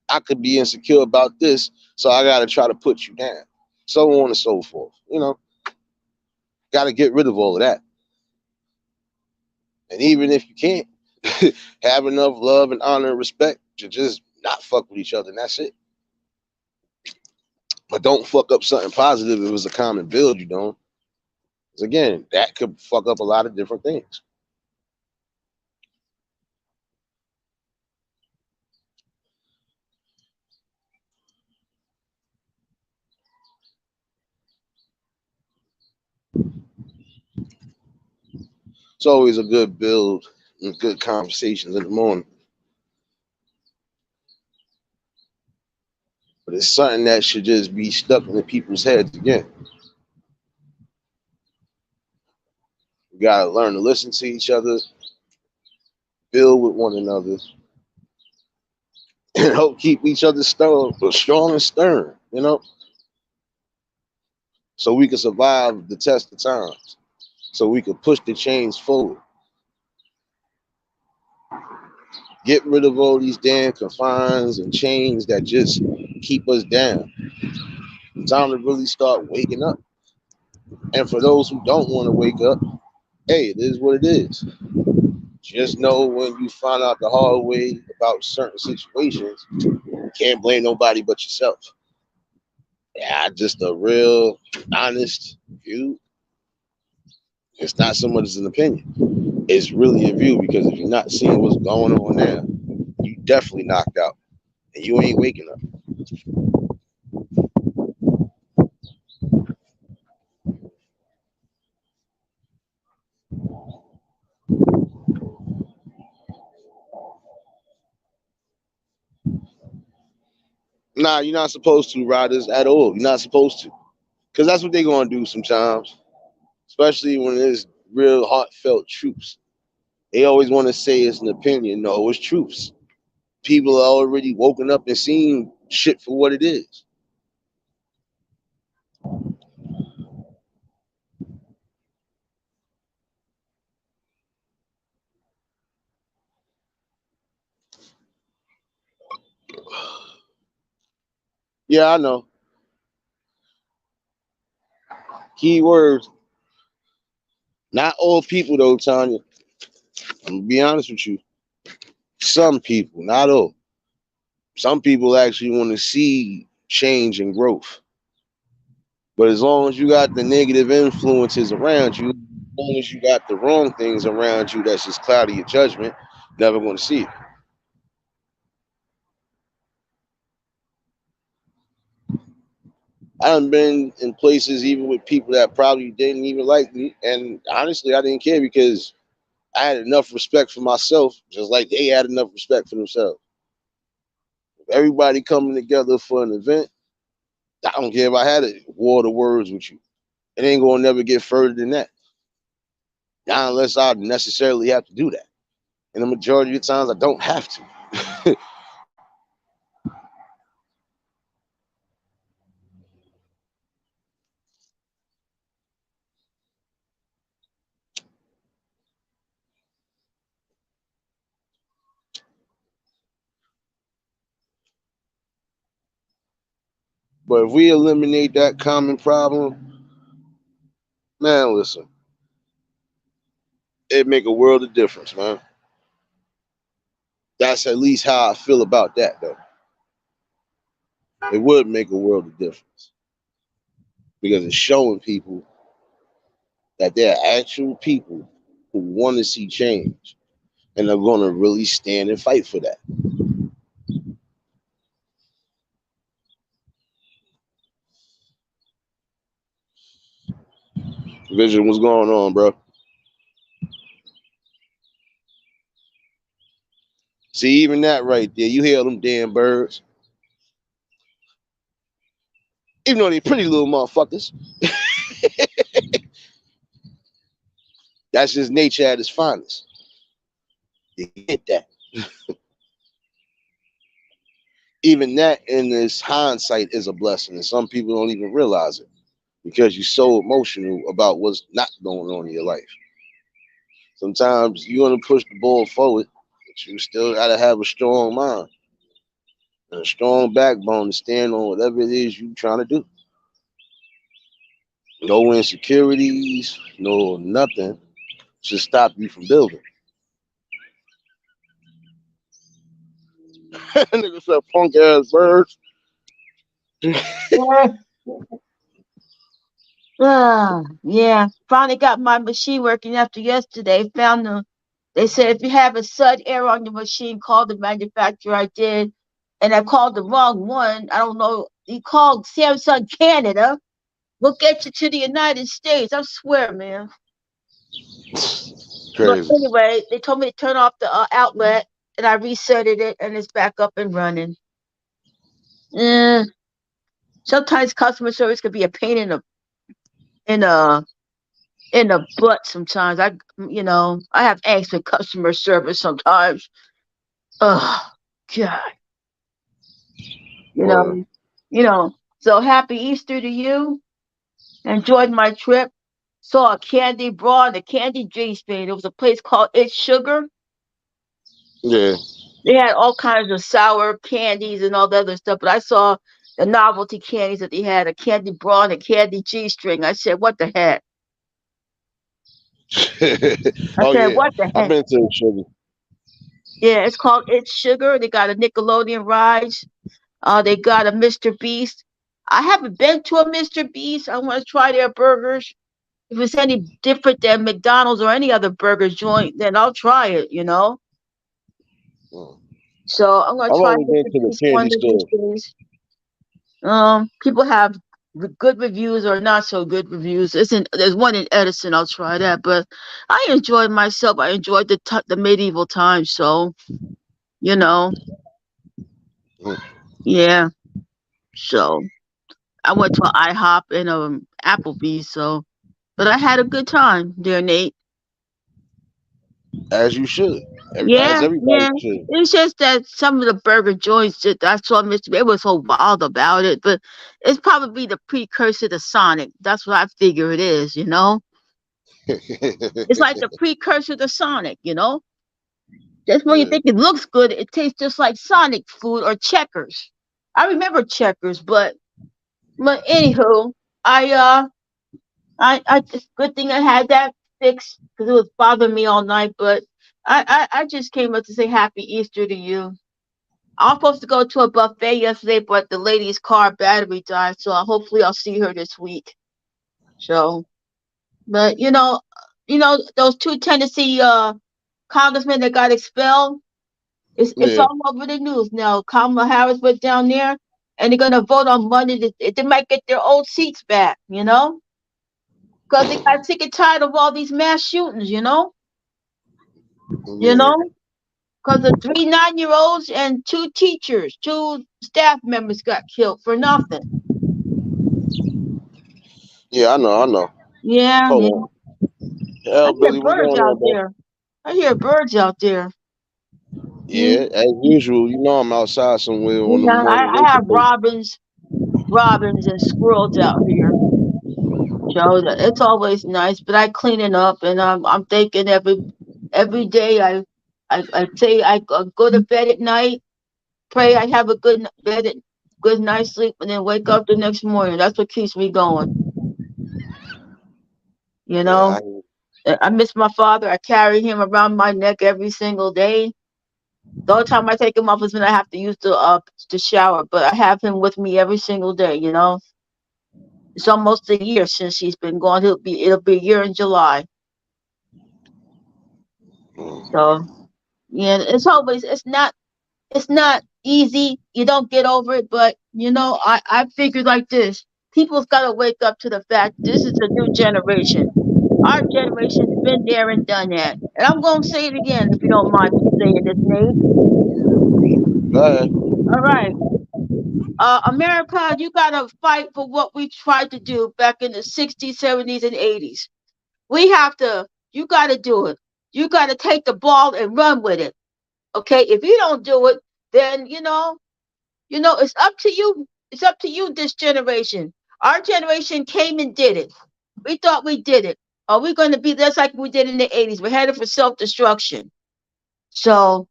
I could be insecure about this, so I got to try to put you down. So on and so forth. Got to get rid of all of that. And even if you can't, have enough love and honor and respect to just not fuck with each other, and that's it. But don't fuck up something positive if it's a common build you don't. Because again, that could fuck up a lot of different things. It's always a good build and good conversations in the morning. But it's something that should just be stuck in the people's heads again. We gotta learn to listen to each other, build with one another, and help keep each other strong and stern, so we can survive the test of times, so we can push the change forward. Get rid of all these damn confines and chains that just keep us down. It's time to really start waking up. And for those who don't want to wake up, hey, it is what it is. Just know when you find out the hard way about certain situations, you can't blame nobody but yourself. Yeah, just a real honest view. It's not so much as an opinion. It's really a view because if you're not seeing what's going on there, you definitely knocked out and you ain't waking up. Nah, you're not supposed to, riders, at all. You're not supposed to. Because that's what they're going to do sometimes, especially when it's real heartfelt truths. They always want to say it's an opinion. No, it's truths. People are already woken up and seeing shit for what it is. Yeah, I know. Keywords. Not all people though, Tanya. I'm gonna be honest with you. Some people, not all. Some people actually want to see change and growth. But as long as you got the negative influences around you, as long as you got the wrong things around you that's just clouding your judgment, never going to see it. I've been in places even with people that probably didn't even like me. And honestly, I didn't care because I had enough respect for myself, just like they had enough respect for themselves. If everybody coming together for an event, I don't care if I had a war of words with you. It ain't going to never get further than that. Not unless I necessarily have to do that. And the majority of the times, I don't have to. But if we eliminate that common problem, man, listen, it make a world of difference, man. That's at least how I feel about that, though. It would make a world of difference because it's showing people that there are actual people who want to see change and are going to really stand and fight for that. Vision, what's going on, bro? See, even that right there, you hear them damn birds. Even though they pretty little motherfuckers, that's just nature at its finest. You get that. Even that in this hindsight is a blessing, and some people don't even realize it because you're so emotional about what's not going on in your life. Sometimes you want to push the ball forward, but you still got to have a strong mind and a strong backbone to stand on whatever it is you're trying to do. No insecurities, no nothing should stop you from building. Nigga said punk ass birds. Yeah. Finally got my machine working after yesterday. Found the. They said if you have a sud error on your machine, call the manufacturer. I did, and I called the wrong one. I don't know. He called Samsung Canada. We'll get you to the United States. I swear, man. But Crazy. anyway, they told me to turn off the outlet, and I resetted it, and it's back up and running. Eh, sometimes customer service could be a pain in a in the butt. Sometimes I have angst with customer service. Sometimes, oh God, you Or know, you know. So happy Easter to you. Enjoyed my trip. Saw a candy bar and a candy G spin. It was a place called It's Sugar. yeah. They had all kinds of sour candies and all the other stuff, but I saw the novelty candies that they had, a candy bra and a candy G string. I said, what the heck? I Oh said, yeah, what the I've heck? been to sugar. Yeah, it's called It's Sugar. They got a Nickelodeon rides. They got a Mr. Beast. I haven't been to a Mr. Beast. I want to try their burgers. If it's any different than McDonald's or any other burger joint, then I'll try it. Mm. So I'm gonna I've try only been Mr. to the Beast candy one of these store. days. People have good reviews or not so good reviews. There's one in Edison. I'll try that. But I enjoyed myself. I enjoyed the medieval times. So you know, Mm. yeah. So I went to an IHOP and Applebee's. So, but I had a good time there, Nate. As you should, as Yeah, everybody yeah. should. It's just that some of the burger joints that I saw Mr. They was so wild about it, but it's probably the precursor to Sonic. That's what I figure it is. It's like the precursor to Sonic. Just when you Yeah. think it looks good, it tastes just like Sonic food or Checkers. I remember Checkers, but anywho, I It's good thing I had that fixed because it was bothering me all night. But I just came up to say Happy Easter to you. I was supposed to go to a buffet yesterday, but the lady's car battery died, so hopefully I'll see her this week. So, but those two Tennessee congressmen that got expelled, it's Yeah. all over the news now. Kamala Harris went down there, and they're gonna vote on Monday. They might get their old seats back, because they got sick and tired of all these mass shootings, you Yeah. know, because the 3 9-year-olds and two teachers, two staff members got killed for nothing. Yeah, I know, I know. Yeah, Hold yeah. on. I Hell, hear Billy, what's birds going out on, bro? there. I hear birds out there. Mm, Yeah, as usual, I'm outside somewhere on the yeah, morning I have interval. robins and squirrels out here. So it's always nice, but I clean it up, and I'm thinking every day I say I go to bed at night, pray I have a good night's sleep, and then wake up the next morning. That's what keeps me going. You Yeah, know, I miss my father. I carry him around my neck every single day. The only time I take him off is when I have to use the shower, but I have him with me every single day. It's almost a year since he's been gone. It'll be a year in July. So yeah, it's not easy. You don't get over it, but I figured like this. People's got to wake up to the fact this is a new generation. Our generation's been there and done that. And I'm going to say it again if you don't mind me saying this, Nate. go ahead. All right. America, you got to fight for what we tried to do back in the 60s, 70s, and 80s. You got to do it. You got to take the ball and run with it. Okay? If you don't do it, then, it's up to you. It's up to you, this generation. Our generation came and did it. We thought we did it. Are we going to be just like we did in the 80s? We're headed for self destruction. So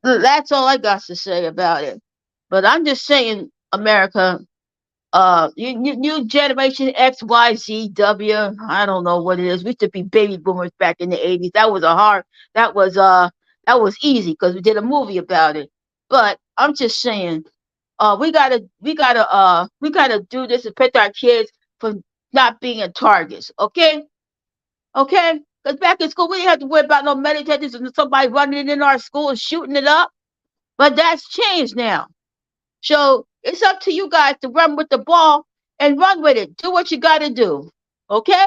that's all I got to say about it. But I'm just saying, America, new generation X, Y, Z, W. I don't know what it is. We used to be baby boomers back in the 80s. That was that was easy because we did a movie about it. But I'm just saying, we gotta do this and protect our kids from not being targets. Okay, okay. Because back in school, we didn't have to worry about no meditators and somebody running in our school and shooting it up. But that's changed now. So it's up to you guys to run with the ball and run with it. Do what you got to do. Okay.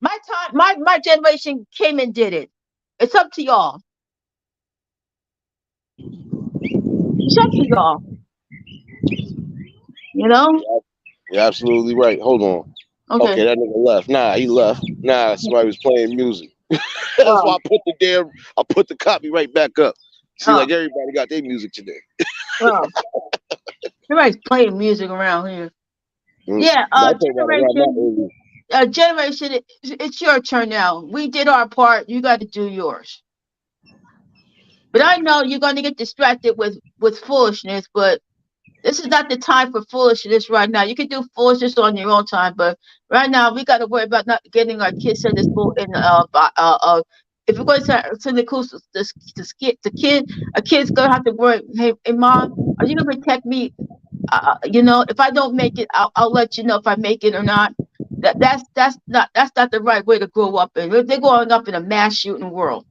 My generation came and did it. It's up to y'all. It's up to y'all. You know. You're absolutely right. Hold on. Okay. Okay, that nigga left. Nah, he left. Nah, somebody was playing music. That's Oh. why I put the copy right back up. See, Oh. like everybody got their music today. Oh. Everybody's playing music around here. Mm. Yeah. But I think about around that area. Generation. It's your turn now. We did our part. You got to do yours. But I know you're going to get distracted with foolishness. But this is not the time for foolishness right now. You can do foolishness on your own time, but right now we got to worry about not getting our kids sent to school. And if we're going to send a kid's gonna have to worry. Hey, mom, are you gonna protect me? If I don't make it, I'll let you know if I make it or not. That's not the right way to grow up in. They're growing up in a mass shooting world.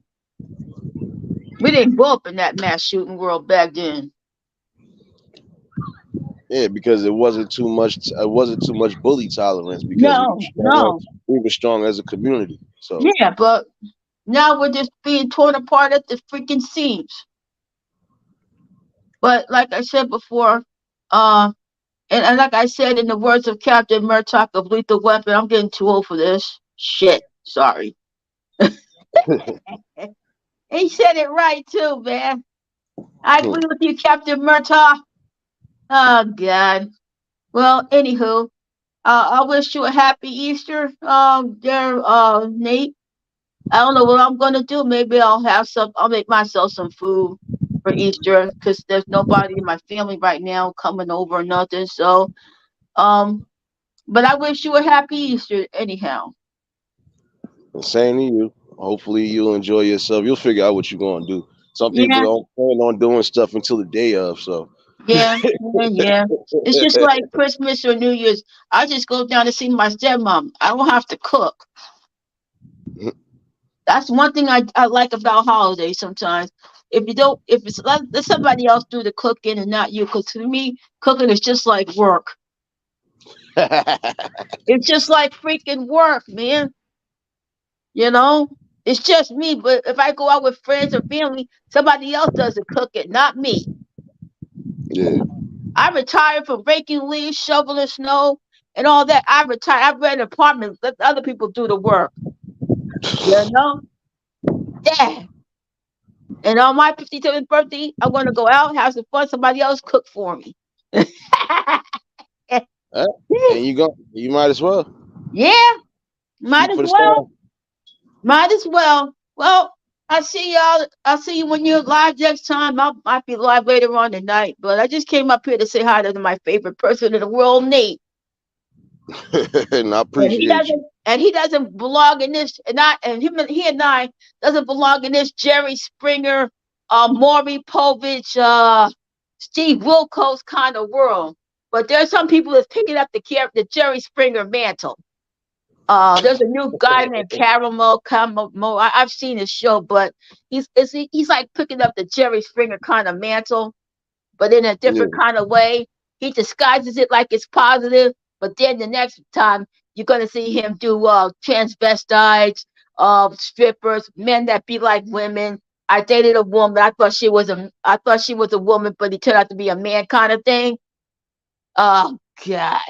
We didn't grow up in that mass shooting world back then. Yeah, because it wasn't too much. It wasn't too much bully tolerance because we were No, strong. no. We were strong as a community. So Yeah, but now we're just being torn apart at the freaking seams. But like I said before, uh, and like I said in the words of Captain Murdoch of Lethal Weapon, I'm getting too old for this. Shit, sorry. He said it right too, man. I agree with you, Captain Murdoch. Oh God. Well, anywho, I wish you a happy Easter, there, Nate. I don't know what I'm gonna do. Maybe I'll make myself some food for Easter because there's nobody in my family right now coming over or nothing. So, um, But I wish you a happy Easter anyhow. And same to you. Hopefully you'll enjoy yourself. You'll figure out what you're gonna do. Some people Yeah, don't plan on doing stuff until the day of. So yeah, yeah, yeah. It's just like Christmas or New Year's. I just go down to see my stepmom. I don't have to cook. That's one thing I like about holidays sometimes. If you don't, if it's let somebody else do the cooking and not you, because to me, cooking is just like work. It's just like freaking work, man. You know, it's just me. But if I go out with friends or family, somebody else does the cooking, not me. yeah. I retired from raking leaves, shoveling snow, and all that. I retired. I rent an apartment. Let other people do the work. You know? Yeah. And on my 57th birthday, I'm going to go out, have some fun. Somebody else cook for me. And you might as well Yeah, might shoot as for the well. stars. Might as well. Well, I see y'all. I'll see you when you're live next time. I might be live later on tonight, but I just came up here to say hi to my favorite person in the world, Nate. And I And he appreciate you. doesn't. And he doesn't belong in this. And I and him and he and I doesn't belong in this Jerry Springer, Maury Povich, Steve Wilkos kind of world. But there's some people that's picking up the Jerry Springer mantle. There's a new guy named Caramel. I've seen his show, but he's like picking up the Jerry Springer kind of mantle, but in a Yeah. different kind of way. He disguises it like it's positive, but then the next time you're gonna see him do transvestites, strippers, men that be like women. I dated a woman. I thought she was a woman, but he turned out to be a man kind of thing. Oh God,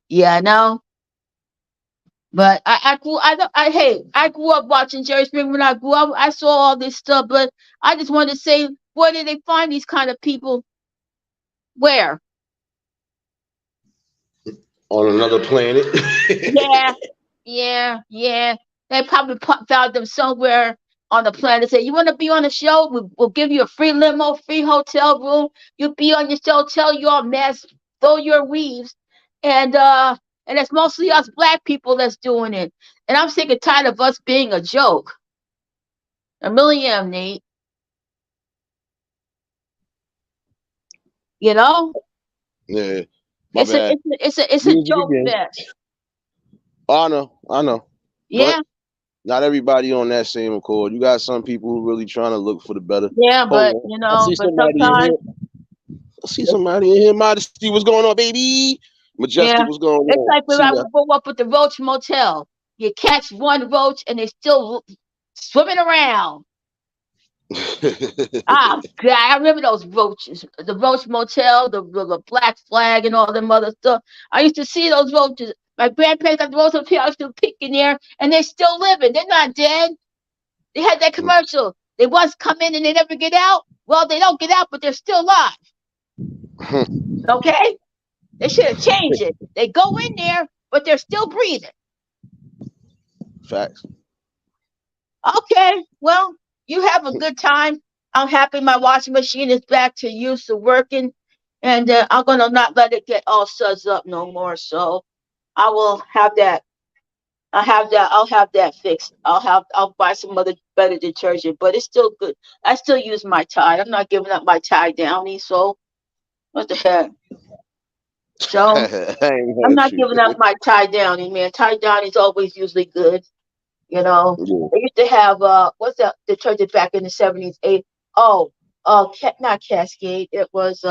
yeah, no. But I grew up watching Jerry Springer when I grew up. I saw all this stuff, but I just wanted to say, where did they find these kind of people? Where? On another planet. Yeah, yeah, yeah. They probably found them somewhere on the planet. Say, you want to be on the show? We'll give you a free limo, free hotel room. You'll be on your show, tell your mess, throw your weaves, and it's mostly us black people that's doing it. And I'm sick and tired of us being a joke. I really am, Nate. You know, Yeah. My bad. it's a Music joke again. fest. I know. But Yeah, not everybody on that same accord. You got some people who really trying to look for the better. yeah, Hold but on. you I know, see but somebody in sometimes, here. I see somebody in here. Modesty, what's going on, baby? yeah, Majestic, what's going it's on? like when See I ya. grew up with the Roach Motel. You catch one roach and they still swimming around. Ah, God, I remember those roaches, the Roach Motel, the Black Flag, and all them other stuff. I used to see those roaches. My grandparents got the Roach Motel. I used to peek in there, and they're still living. They're not dead. They had that commercial. They once come in and they never get out. Well, they don't get out, but they're still alive. Okay? They should have changed it. They go in there, but they're still breathing. Facts. Okay, well, you have a good time. I'm happy my washing machine is back to use to working, and I'm gonna not let it get all suds up no more. So I will have that. I have that. I'll have that fixed. I'll buy some other better detergent, but it's still good. I still use my Tide. I'm not giving up my Tide Downy. So what the heck? I So ain't I'm mad at not you. giving up my Tide Downy, man. Tide Downy's always usually good. You know, Yeah. they used to have what's that detergent back in the 70s? Oh, not Cascade. It was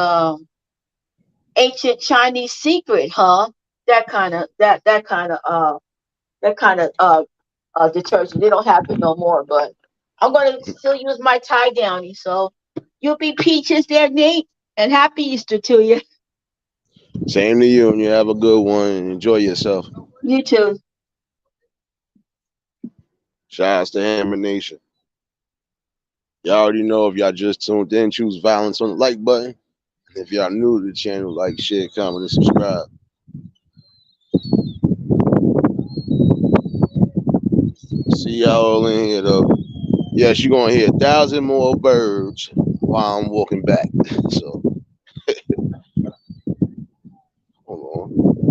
ancient Chinese secret, huh? That kind of detergent. They don't have it no more, but I'm gonna still use my Tie Downy. So you'll be peaches there, Nate, and happy Easter to you. Same to you, and you have a good one and enjoy yourself. You too. Shout out to Hammer Nation. Y'all already know if y'all just tuned in, choose violence on the like button. If y'all new to the channel, like, share, comment, and subscribe. See y'all in here though. Yes, you're gonna hear 1,000 more birds while I'm walking back. So hold on.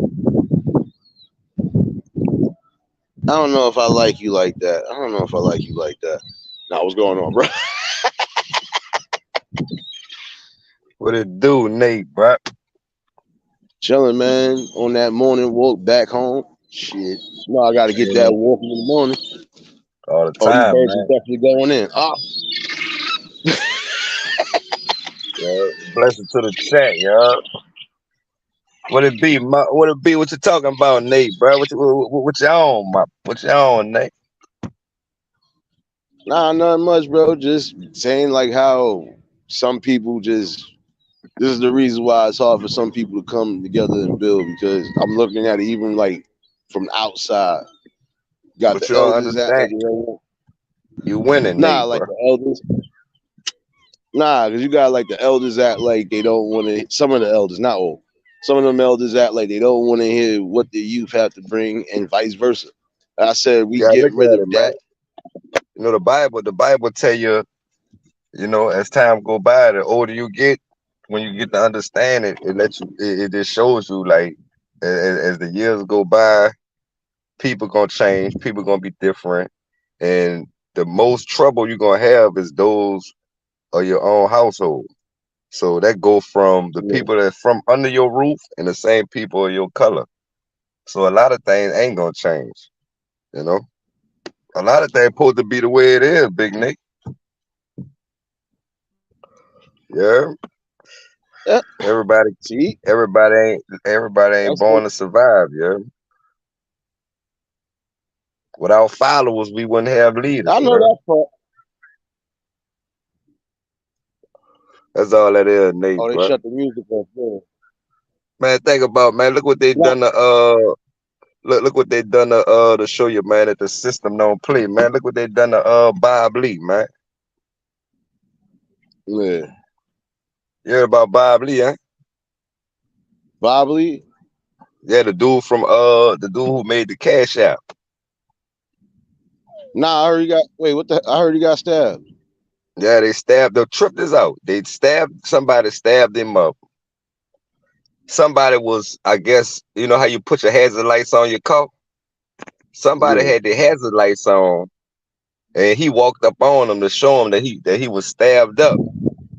don't know if I like you like that. I don't know if I like you like that. Now, what's going on, bro? What it do, Nate, bro? Chilling, man. On that morning walk back home. Shit. No, I got to get that Yeah, walk in the morning. all the Oh, these time, birds are man. definitely going in. Oh, Yeah. Blessing to the chat, y'all. What it be? What it be? What you talking about, Nate, bro? What you on, What you on, Nate? nah, nothing much, bro. Just saying like how some people just. This is the reason why it's hard for some people to come together and build because I'm looking at it even like from outside. Got What the you don't elders act understand? like they don't. You winning, Nah, Nate, like bro. the elders. Nah, because you got like the elders act like they don't want to. Some of the elders, not all. Some of them elders act like they don't want to hear what the youth have to bring, and vice versa. I said we Yeah, get look rid at of it, man. that. You know the Bible tell you, as time go by, the older you get, when you get to understand it, it lets you. It just shows you like as the years go by, people gonna change, people gonna be different, and the most trouble you're gonna have is those of your own household. So that go from the Yeah. people that's from under your roof and the same people of your color. So a lot of things ain't gonna change. You know, a lot of things supposed to be the way it is, Big Nick. Yeah, Yeah. everybody, See, everybody ain't that's what born to survive. Yeah, without followers, we wouldn't have leaders. I know Yeah? that part. That's all that is, Nate, Oh, they bro. shut the music off. Yeah. Man, think about man. Look what they Nah, done to look what they done to show you, man, that the system don't play, man. Look what they done to Bob Lee, man. yeah. You heard about Bob Lee, huh? Bobley. Yeah, the dude who made the Cash App. Nah, I heard he got. Wait, what the? I heard he got stabbed. Yeah, they stabbed. They tripped this out. They stabbed somebody. Stabbed him up. Somebody was, I guess, you know how you put your hazard lights on your car. Somebody Yeah. had the hazard lights on, and he walked up on him to show him that he was stabbed up.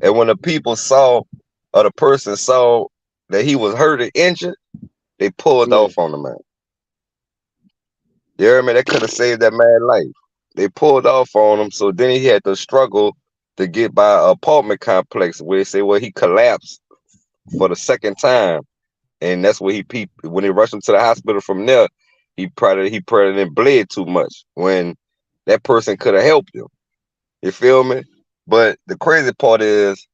And when the people saw, or the person saw that he was hurt or injured, they pulled Yeah. off on the man. You hear me? That could have saved that man's life. They pulled off on him, so then he had to struggle to get by an apartment complex where they say, well, he collapsed for the second time, and that's where when they rushed him to the hospital from there, he probably didn't bled too much when that person could have helped him. You feel me? But the crazy part is,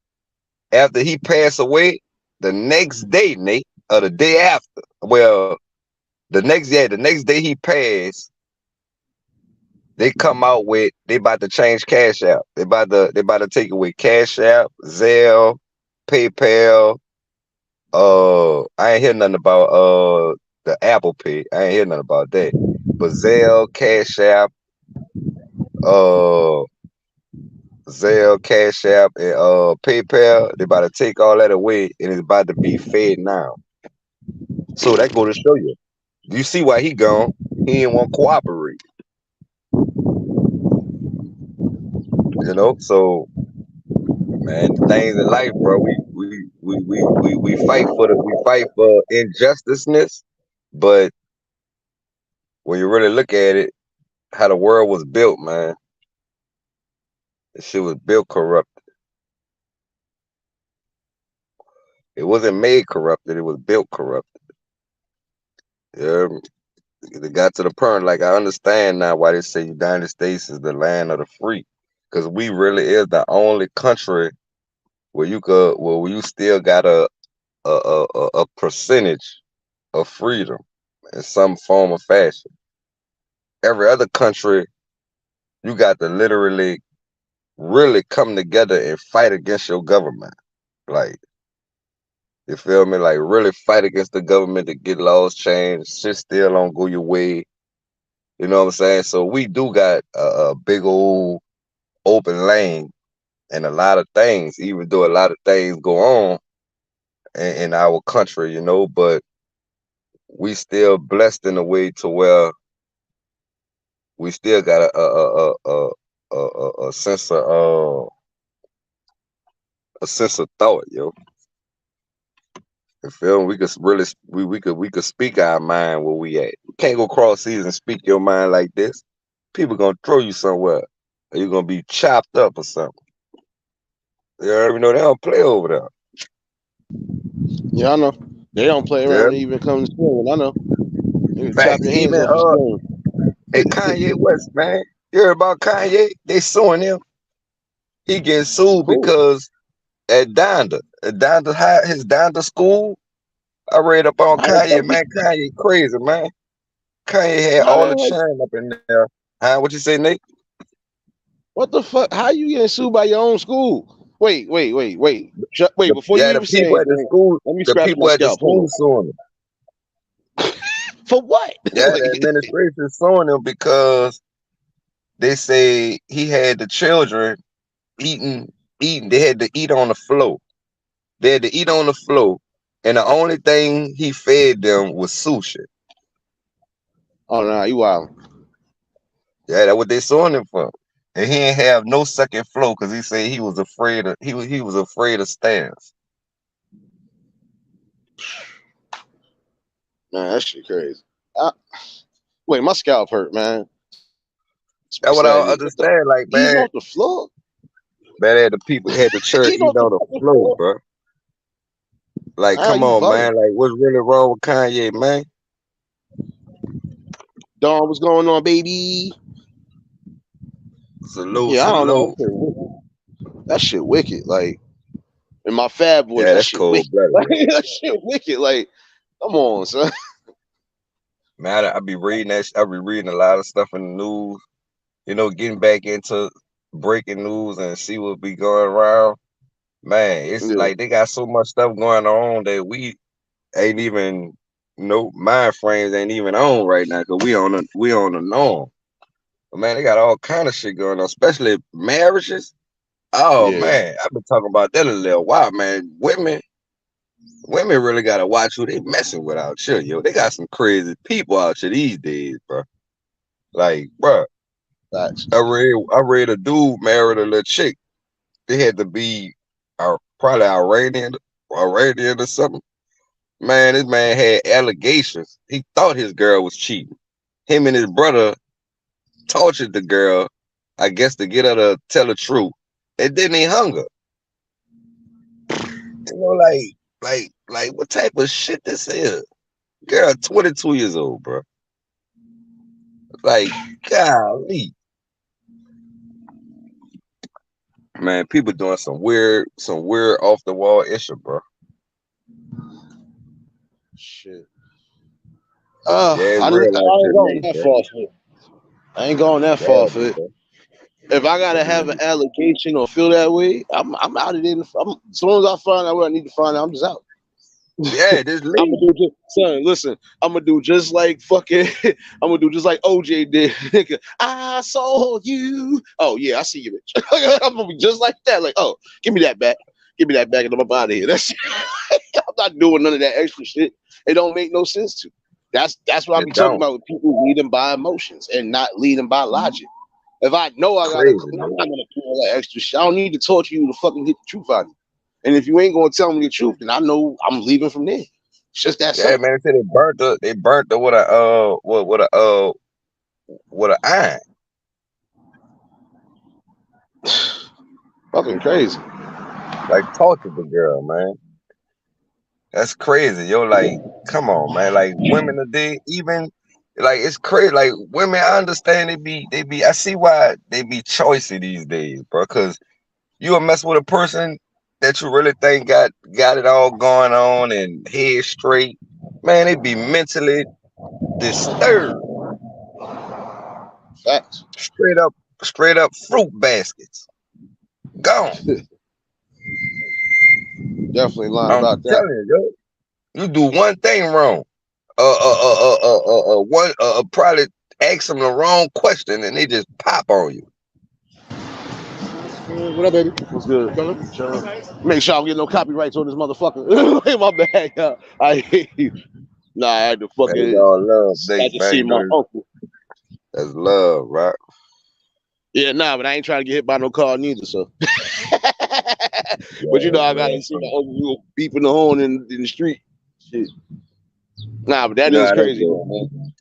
after he passed away, the next day, Nate, or the day after, well, the next day he passed, they come out with they about to change Cash App. They about to take away Cash App, Zelle, PayPal. I ain't hear nothing about the Apple Pay. I ain't hear nothing about that. But uh Cash App, and PayPal, they about to take all that away, and it's about to be fed now. So that go to show you. You see why he gone? He ain't want to cooperate. So man, the things in life, bro. We fight for injusticeness, but when you really look at it, how the world was built, man, the shit was built corrupt. It wasn't made corrupted; it was built corrupted. Yeah, it got to the point. Like I understand now why they say United States is the land of the free, because we really is the only country where you still got a percentage of freedom in some form or fashion. Every other country, you got to literally really come together and fight against your government. Like, you feel me? Like, really fight against the government to get laws changed. Shit still don't go your way. You know what I'm saying? So we do got a big old open lane and a lot of things, even though a lot of things go on in our country, but we still blessed in a way to where we still got a sense of thought, yo. You feel me? We could really we could speak our mind where we at. You can't go cross seas and speak your mind like this. People gonna throw you somewhere. Or you're gonna be chopped up or something. You already know they don't play over there. Yeah, I know. They don't play Yeah. around when it even comes to swimming. I know. You can chop Facts. your hands Even off your swimming. hey, Kanye West, man. You heard about Kanye? They suing him. He getting sued Cool. because at Donda High, his Donda school. I read up on How the Kanye, fuck man. Kanye crazy, man. Kanye had how all the the heck- shine up in there. Huh? What you say, Nate? what the fuck? How you getting sued by your own school? Wait. Wait, before you Yeah, the even say people at the anything, school, let me the scratch my people at the scalp. Hold school suing him. on. For what? Yeah, Like, the administration suing him because they say he had the children eating. They had to eat on the floor. They had to eat on the floor, and the only thing he fed them was sushi. oh no, you wild. Yeah, that's what they suing him for. And he ain't have no second floor because he said he was afraid of he was afraid of stairs. Man, that shit crazy. Wait, my scalp hurt, man. That's what I don't Saturday. What the understand. Like, eating man, off the floor? had the people had the church Eating eating off the on the fucking floor, floor? bro. Like, Ah, come you on, bugging. man. Like, what's really wrong with Kanye, man? Dawn, what's going on, baby? Salute, Yeah, I don't salute. know. That shit wicked. Like, in my fat voice, Yeah, that that's shit cold wicked. blooded. Like, that shit wicked. Like, come on, son. Man, I be reading that. I be reading a lot of stuff in the news. You know, getting back into breaking news and see what be going around. Man, it's Yeah. like they got so much stuff going on that we ain't even, mind frames ain't even on right now because we on the norm. But man, they got all kind of shit going on, especially marriages. Oh Yeah. man, I've been talking about that a little while, man. Women really gotta watch who they messing with out here, yo. They got some crazy people out here these days, bro. Like, bro, Facts. I read a dude married a little chick. They had to be probably Iranian or something. Man, this man had allegations. He thought his girl was cheating. Him and his brother tortured the girl, I guess, to get her to tell the truth. And then he hung her. You know, like what type of shit this is? Girl, 22 years old, bro. Like, golly. Man, people doing some weird off the wall issue, bro. Shit. Yeah, it's I real ain't life shit, going Nate, that bro. far for it. I ain't going that far for Yeah, it. bro. If I gotta have an allegation or feel that way, I'm out of there. As soon as I find out what I need to find out, I'm just out. Yeah, just I'm leave. gonna do just, son. Listen, I'm gonna do just like fucking. I'm gonna do just like OJ did. Nigga, I saw you. Oh yeah, I see you, bitch. I'm gonna be just like that. Like, oh, give me that back. Give me that back, and I'm out of here. That's. I'm not doing none of that extra shit. It don't make no sense to. That's what I It be talking don't. about with people leading by emotions and not leading by logic. If I know I gotta, Crazy, I'm man. not gonna do all that extra shit. I don't need to torture you to fucking get the truth out of you. And if you ain't gonna tell me the truth, then I know I'm leaving from there. It's just that Yeah, simple. man, they said they burnt her with a iron. Fucking crazy. Like, tortured the girl, man. That's crazy, yo. Like, come on, man. Like, women today, even like, it's crazy. Like, women, I understand they be. I see why they be choicy these days, bro. Cause you will mess with a person that you really think got it all going on and head straight. Man, they be mentally disturbed. Facts. Straight up fruit baskets. Gone. Definitely lying I'm about that. telling you, yo. You do one thing wrong. Probably ask them the wrong question and they just pop on you. What up, baby? What's good? Chilling. Make sure I don't get no copyrights on this motherfucker. My bad, y'all. I hate you. Nah, I had to Man, it's fucking. all love, I Nate, just man. see You know my this. uncle. That's love, right? Yeah, nah, but I ain't trying to get hit by no car neither. So, but you Yeah, know, I gotta man. see my uncle beeping the horn in the street. Shit. Nah, but You that know is how that crazy, go. man.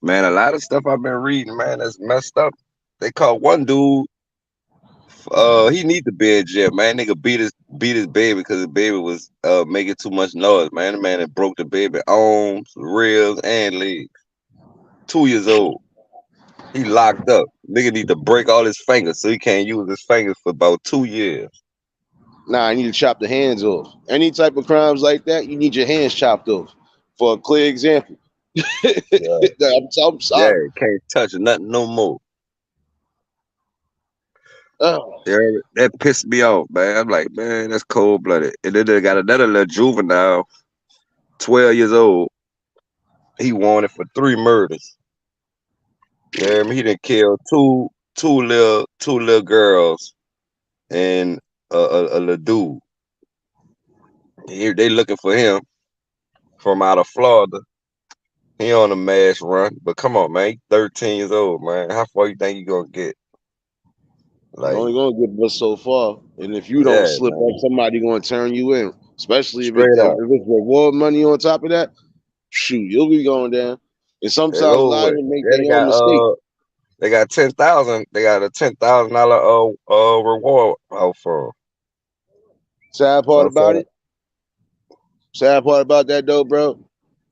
Man, a lot of stuff I've been reading, man, that's messed up. They caught one dude. He need to be in jail, man. Nigga beat his baby because the baby was making too much noise, man. The man that broke the baby arms, ribs, and legs. 2 years old. He locked up. Nigga need to break all his fingers so he can't use his fingers for about 2 years. Nah, I need to chop the hands off. Any type of crimes like that, you need your hands chopped off. For a clear example. Yeah, I'm yeah, sorry. can't touch nothing no more. Oh, Yeah, that pissed me off, man. I'm like, man, that's cold blooded. And then they got another little juvenile, 12 years old. He wanted for 3 murders. Yeah, he done killed two little girls and a little dude. They looking for him from out of Florida. He on a mass run, but come on, man, he 13 years old, man. How far you think you gonna get? you're Like, only gonna get but so far. And if you don't yeah, slip man, up, somebody gonna turn you in. Especially if straight up, it's reward money on top of that, shoot, you'll be going down. And it's sometimes a over lot of with. them make Yeah, their own mistake. they got 10,000. They got a $10,000 reward out for 'em. Sad part So about for it, sad part about that though, bro.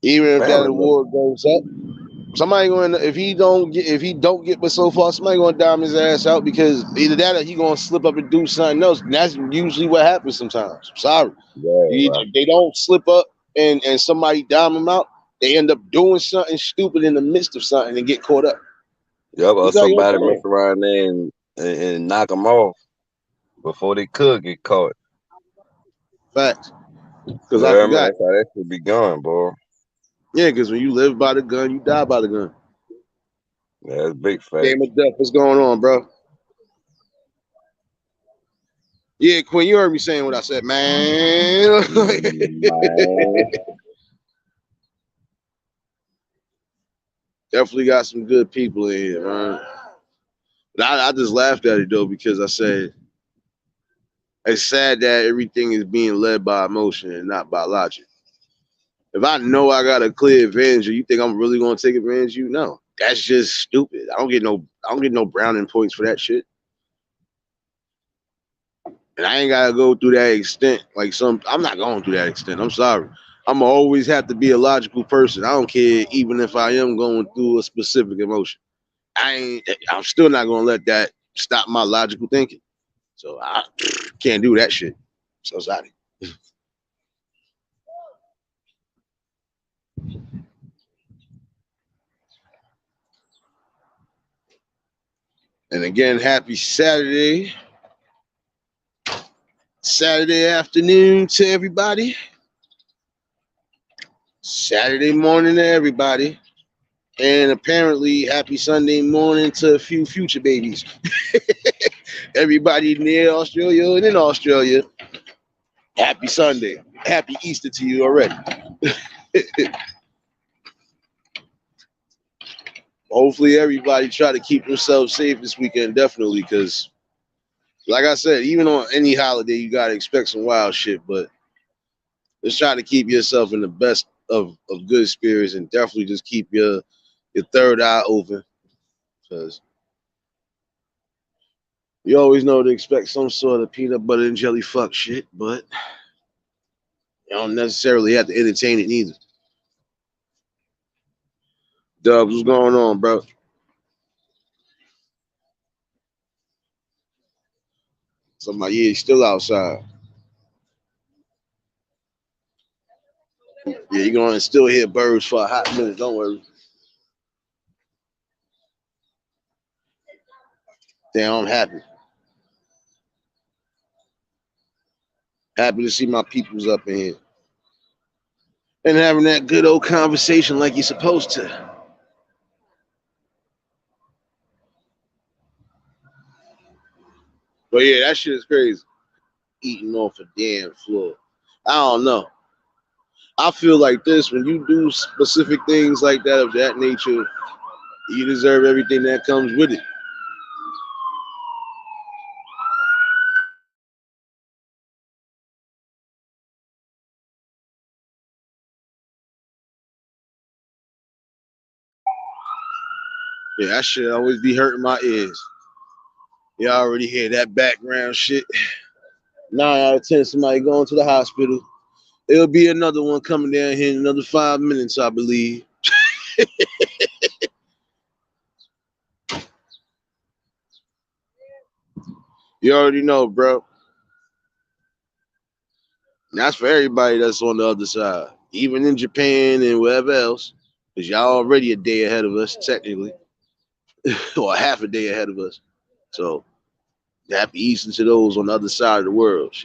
Even if that family member, award goes up, somebody going if he don't get but so far, somebody gonna dime his ass out because either that or he gonna slip up and do something else. And that's usually what happens sometimes. I'm sorry. yeah, bro. If they don't slip up and somebody dime them out, they end up doing something stupid in the midst of something and get caught up. Yep, or It's like, somebody mess okay, around there and knock them off before they could get caught. facts. Because I Yeah, man, forgot. that's how that should be going, boy. Yeah, because when you live by the gun, you die by the gun. Yeah, that's big fact. Game of death. What's going on, bro? Yeah, Quinn, you heard me saying what I said, man. Man. Definitely got some good people in here, man. But I just laughed at it though because I said it's sad that everything is being led by emotion and not by logic. If I know I got a clear advantage, you think I'm really gonna take advantage of you? No. That's just stupid. I don't get no browning points for that shit. And I ain't gotta go through that extent. I'm not going through that extent. I'm sorry. I'm always have to be a logical person. I don't care even if I am going through a specific emotion. I'm still not gonna let that stop my logical thinking. So I can't do that shit. So sorry. And again, happy Saturday. Saturday afternoon to everybody. Saturday morning to everybody. And apparently, happy Sunday morning to a few future babies. Everybody near Australia and in Australia, happy Sunday. Happy Easter to you already. Hopefully, everybody try to keep themselves safe this weekend, definitely, because, like I said, even on any holiday, you got to expect some wild shit, but just try to keep yourself in the best of good spirits and definitely just keep your third eye open because you always know to expect some sort of peanut butter and jelly fuck shit, but you don't necessarily have to entertain it neither. Dubs, what's going on, bro? Somebody, yeah, he's still outside. Yeah, you're going to still hear birds for a hot minute. Don't worry. Damn, I'm happy. Happy to see my peoples up in here and having that good old conversation like you're supposed to. But yeah, that shit is crazy. Eating off a damn floor. I don't know. I feel like this when you do specific things like that of that nature, You deserve everything that comes with it. Yeah, that shit always be hurting my ears. You already hear that background shit. 9 out of 10, somebody going to the hospital. There'll be another one coming down here in another 5 minutes, I believe. You already know, bro. That's for everybody that's on the other side, even in Japan and wherever else, because y'all already a day ahead of us, technically, or half a day ahead of us. So, happy Easter to those on the other side of the world.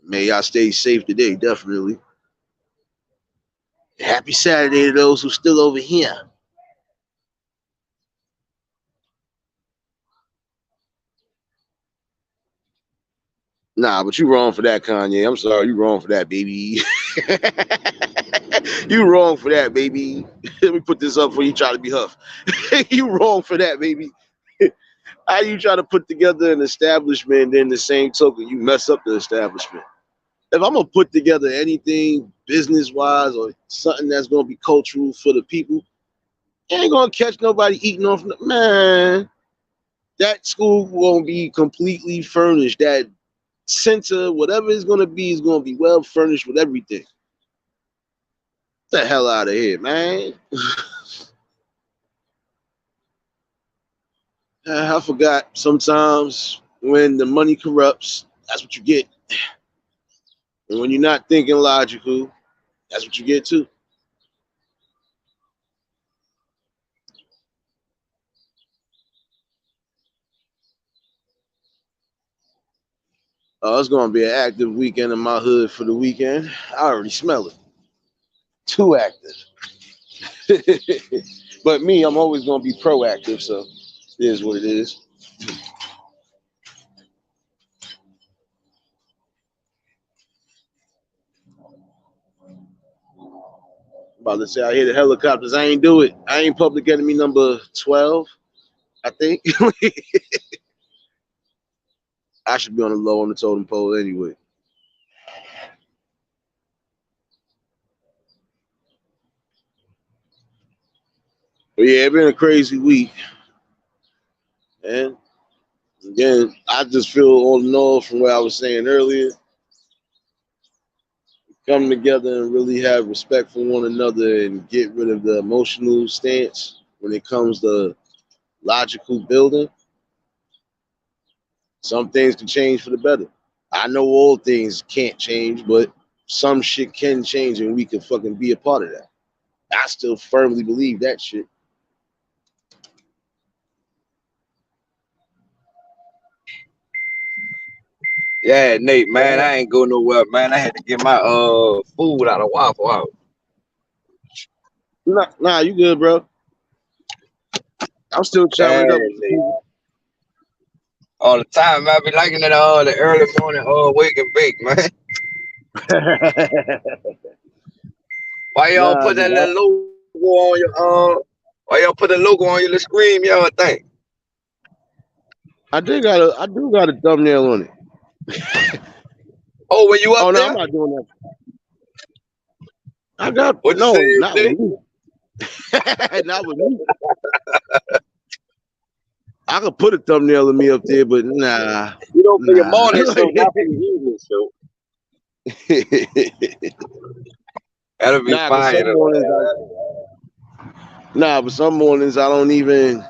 May y'all stay safe today, definitely. Happy Saturday to those who still over here. Nah, but you wrong for that, Kanye. I'm sorry, you wrong for that, baby. You wrong for that, baby. Let me put this up before you try to be huff. You wrong for that, baby. How you try to put together an establishment, then the same token, you mess up the establishment. If I'm gonna put together anything business-wise or something that's gonna be cultural for the people, you ain't gonna catch nobody eating off. Man, that school won't be completely furnished. That center, whatever it's gonna be, is gonna be well furnished with everything. Get the hell out of here, man. I forgot sometimes when the money corrupts, that's what you get. And when you're not thinking logical, that's what you get too. Oh, it's gonna be an active weekend in my hood for the weekend. I already smell it. Too active. But me, I'm always gonna be proactive, so it is what it is. About to say I hear the helicopters. I ain't do it. I ain't public enemy number 12, I think. I should be on the low on the totem pole anyway. But yeah, it's been a crazy week. And again, I just feel all in all from what I was saying earlier, come together and really have respect for one another and get rid of the emotional stance when it comes to logical building. Some things can change for the better. I know all things can't change, but some shit can change and we can fucking be a part of that. I still firmly believe that shit. Yeah, Nate, man, I ain't go nowhere, man. I had to get my food out of Waffle House. Nah, you good, bro. I'm still chopping it Yeah, up. Nate. All the time, I be liking it the early morning wake and bake, man. Why y'all Nah, put that little logo on your why y'all put the logo on your little screen, y'all think? I do got a thumbnail on it. Oh, when you up Oh no, there? I'm not doing that. I got What you no, say, not Nate? with me. Not with me. I could put a thumbnail of me up there, but nah. You know, for your Nah. morning show, not for your evening show. That'll be Nah, fine. but some mornings I don't even.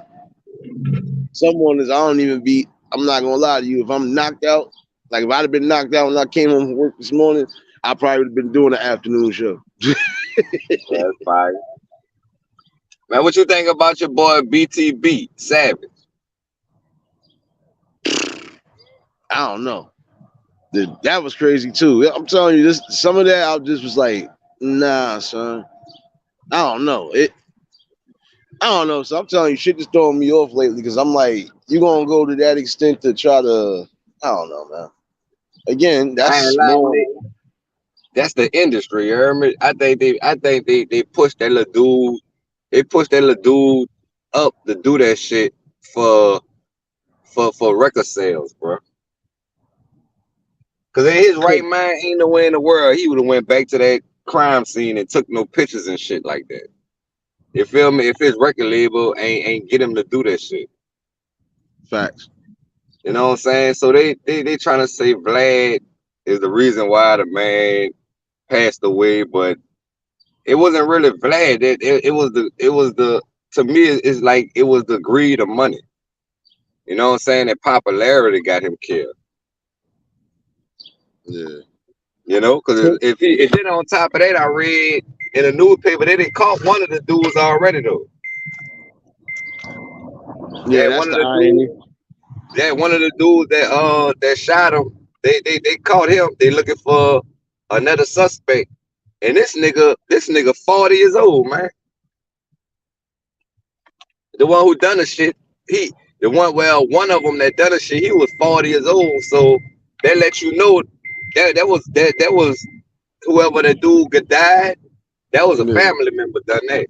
Some mornings I don't even be. I'm not gonna lie to you. If I'm knocked out, like if I'd have been knocked out when I came home from work this morning, I probably would have been doing an afternoon show. That's fine. Man, what you think about your boy BTB Savage? I don't know. That was crazy too. I'm telling you, this some of that I just was like, nah, son. I don't know. I don't know. So I'm telling you, shit just throwing me off lately because I'm like, you gonna go to that extent to try to, I don't know, man. Again, I ain't that's lying, more. Nate. That's the industry, you heard me? I think they pushed that little dude It pushed that little dude up to do that shit for record sales, bro. Cause in his right mind, ain't no way in the world he would have went back to that crime scene and took no pictures and shit like that. You feel me? If his record label ain't get him to do that shit. Facts. You know what I'm saying? So they trying to say Vlad is the reason why the man passed away, but it wasn't really Vlad. It was the to me it's like it was the greed of money. You know what I'm saying? That popularity got him killed. Yeah. You know, because if then on top of that, I read in a newspaper they didn't caught one of the dudes already though. Yeah, that's the irony. One of the dudes that shot him, they caught him. They looking for another suspect. And this nigga 40 years old, man. The one who done the shit, one of them that done the shit, he was 40 years old. So that let you know that was whoever that dude could died, that was a family member done that.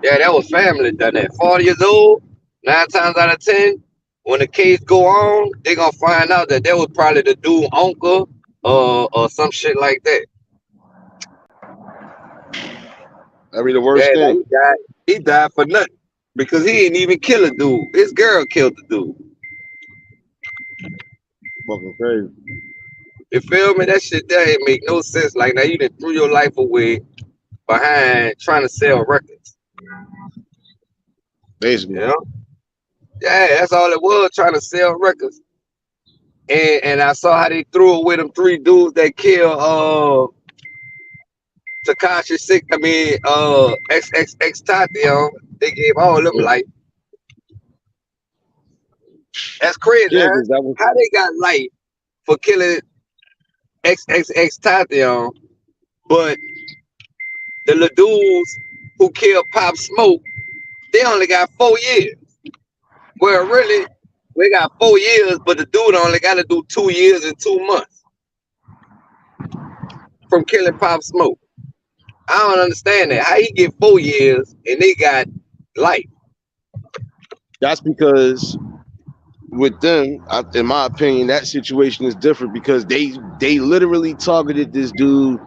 Yeah, that was family done that. 40 years old, 9 times out of 10, when the case go on, they gonna find out that was probably the dude uncle or some shit like that. That'd be the worst thing. He died for nothing because he didn't even kill a dude. His girl killed the dude. Fucking crazy. You feel me? That shit there ain't make no sense. Like now you done threw your life away behind trying to sell records. Basically. You know? Yeah, that's all it was, trying to sell records. And I saw how they threw away them 3 dudes that killed Tekashi 6. I mean XXX They gave all of them life. That's crazy. Yeah, huh? How they got life for killing XXX, but the little dudes who killed Pop Smoke, they only got 4 years. Well, really, we got 4 years, but the dude only got to do 2 years and 2 months from killing Pop Smoke. I don't understand that. How he get 4 years and they got life? That's because with them, in my opinion, that situation is different because they literally targeted this dude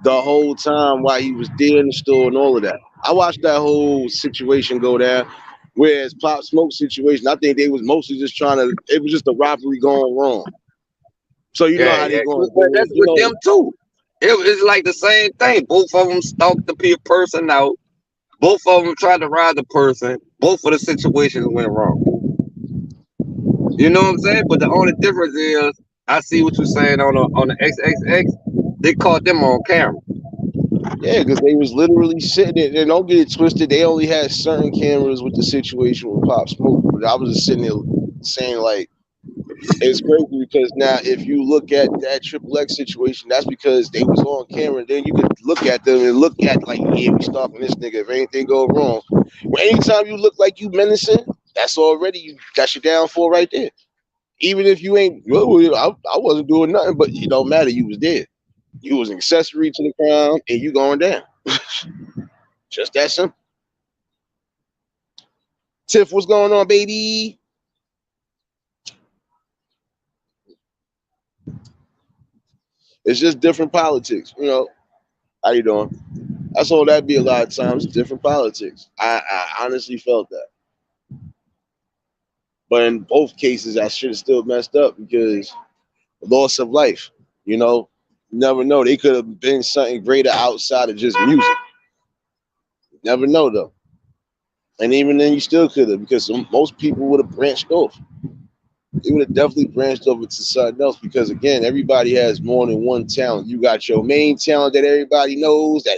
the whole time while he was there in the store and all of that. I watched that whole situation go down. Whereas Pop Smoke situation, I think they was mostly just it was just a robbery going wrong. So you know how they going. That's with them too. It's like the same thing. Both of them stalked the person out. Both of them tried to rob the person. Both of the situations went wrong. You know what I'm saying? But the only difference is, I see what you're saying on the XXX. They caught them on camera. Yeah, because they was literally sitting there. And don't get it twisted. They only had certain cameras with the situation with Pop Smoke. But I was just sitting there saying, like, it's crazy because now if you look at that Triple X situation, that's because they was on camera. And then you could look at them and look at, like, yeah, we stopping this nigga if anything go wrong. Well, anytime you look like you menacing, that's already, that's your downfall right there. Even if you ain't, I wasn't doing nothing, but it don't matter. You was there. You was an accessory to the crime, and you going down. Just that simple. Tiff, what's going on, baby? It's just different politics, you know. How you doing? That's all that be a lot of times, different politics. I honestly felt that. But in both cases, I should have still messed up because loss of life, you know. You never know. They could have been something greater outside of just music. Never know, though. And even then, you still could have because most people would have branched off. They would have definitely branched over to something else because, again, everybody has more than one talent. You got your main talent that everybody knows, and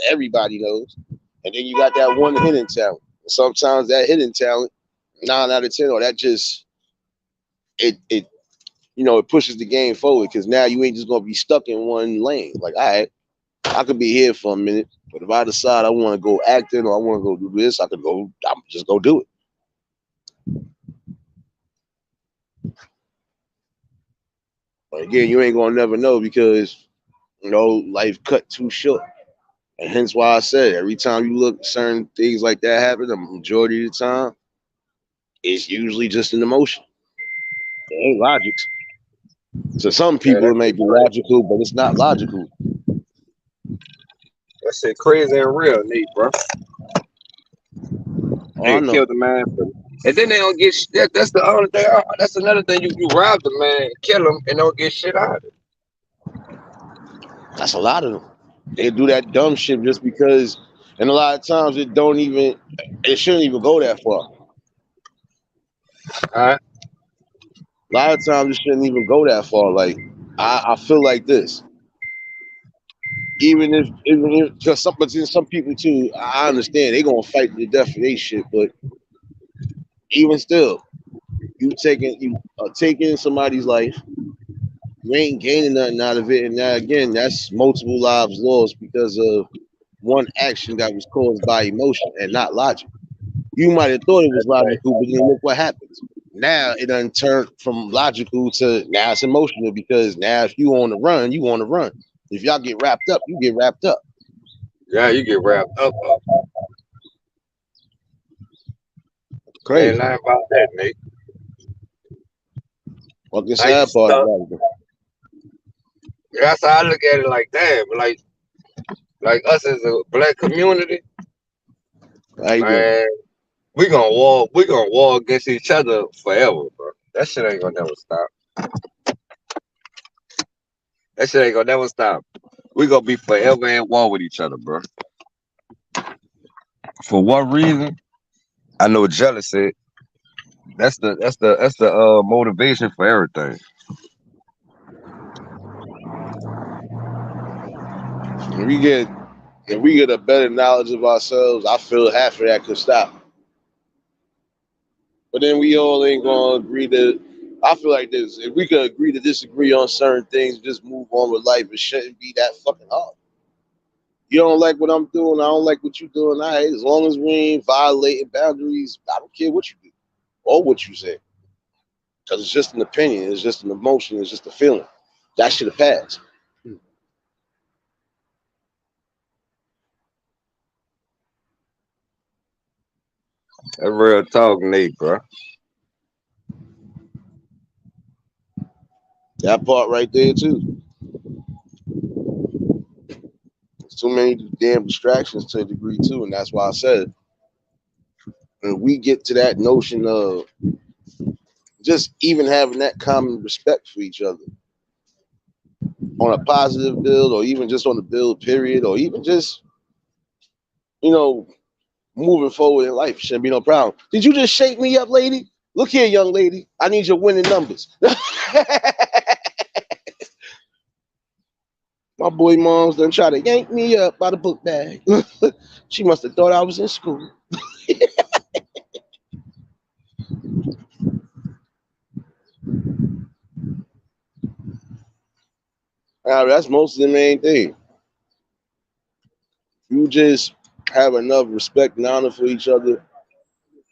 then you got that one hidden talent. And sometimes that hidden talent, 9 out of 10, or that just it it pushes the game forward because now you ain't just gonna be stuck in one lane. Like, all right, I could be here for a minute, but if I decide I want to go acting or I want to go do this, I'm just go do it. But again, you ain't gonna never know because life cut too short. And hence why I said every time you look certain things like that happen, the majority of the time, it's usually just an emotion. It ain't logic. To some Yeah, people, it may be logical, but it's not logical. that shit crazy and real, Nate, bro. Oh, I They know. killed the man, and then they don't get shit. That's the only thing. That's another thing. You rob the man, kill him, and don't get shit out of it. That's a lot of them. They do that dumb shit just because, and a lot of times it don't even, it shouldn't even go that far. All right. A lot of times it shouldn't even go that far. Like I feel like this. Even if, because some people too, I understand they gonna fight to the death for their shit, but even still, you taking somebody's life, you ain't gaining nothing out of it, and now again, that's multiple lives lost because of one action that was caused by emotion and not logic. You might have thought it was logical, but then look what happens. Now it done turned from logical to now it's emotional because now if you on the run, you on the run. If y'all get wrapped up, you get wrapped up. Yeah, you get wrapped up. Ain't Crazy. lying about that, Nate. Fucking I sad used part to. about it. That's how I look at it. Like, damn, like us as a black community, How you doing? man. We gonna war against each other forever, bro. That shit ain't gonna never stop. That shit ain't gonna never stop. We gonna be forever in war with each other, bro. For what reason? I know jealousy. That's the motivation for everything. If we get if we get a better knowledge of ourselves, I feel half of that could stop. But then we all ain't gonna agree to. I feel like this. If we could agree to disagree on certain things, just move on with life. It shouldn't be that fucking hard. You don't like what I'm doing. I don't like what you're doing. All right, as long as we ain't violating boundaries, I don't care what you do or what you say, because it's just an opinion. It's just an emotion. It's just a feeling. That should have passed. That real talk, Nate, bro. That part right there too. There's too many damn distractions to a degree too, and that's why I said when we get to that notion of just even having that common respect for each other on a positive build, or even just on the build period, or even just you know moving forward in life, shouldn't be no problem. Did you just shake me up, lady? Look here, young lady. I need your winning numbers. My boy mom's done try to yank me up by the book bag. She must have thought I was in school. That's most of the main thing. You just have enough respect and honor for each other,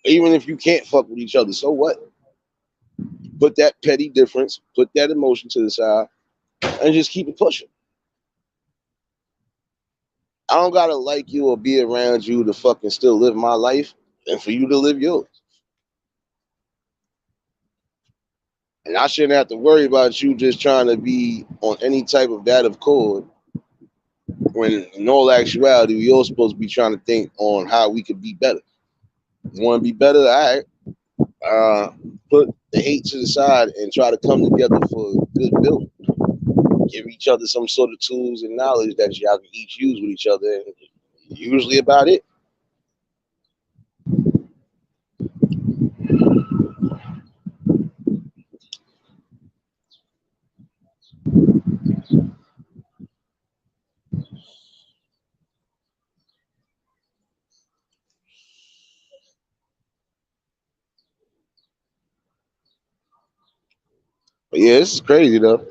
even if you can't fuck with each other. So what? Put that petty difference, put that emotion to the side, and just keep it pushing. I don't gotta like you or be around you to fucking still live my life and for you to live yours. And I shouldn't have to worry about you just trying to be on any type of that accord when in all actuality we all supposed to be trying to think on how we could be better. You want to be better? All right. Put the hate to the side and try to come together for a good build. Give each other some sort of tools and knowledge that y'all can each use with each other. And usually about it. But yeah, this is crazy though.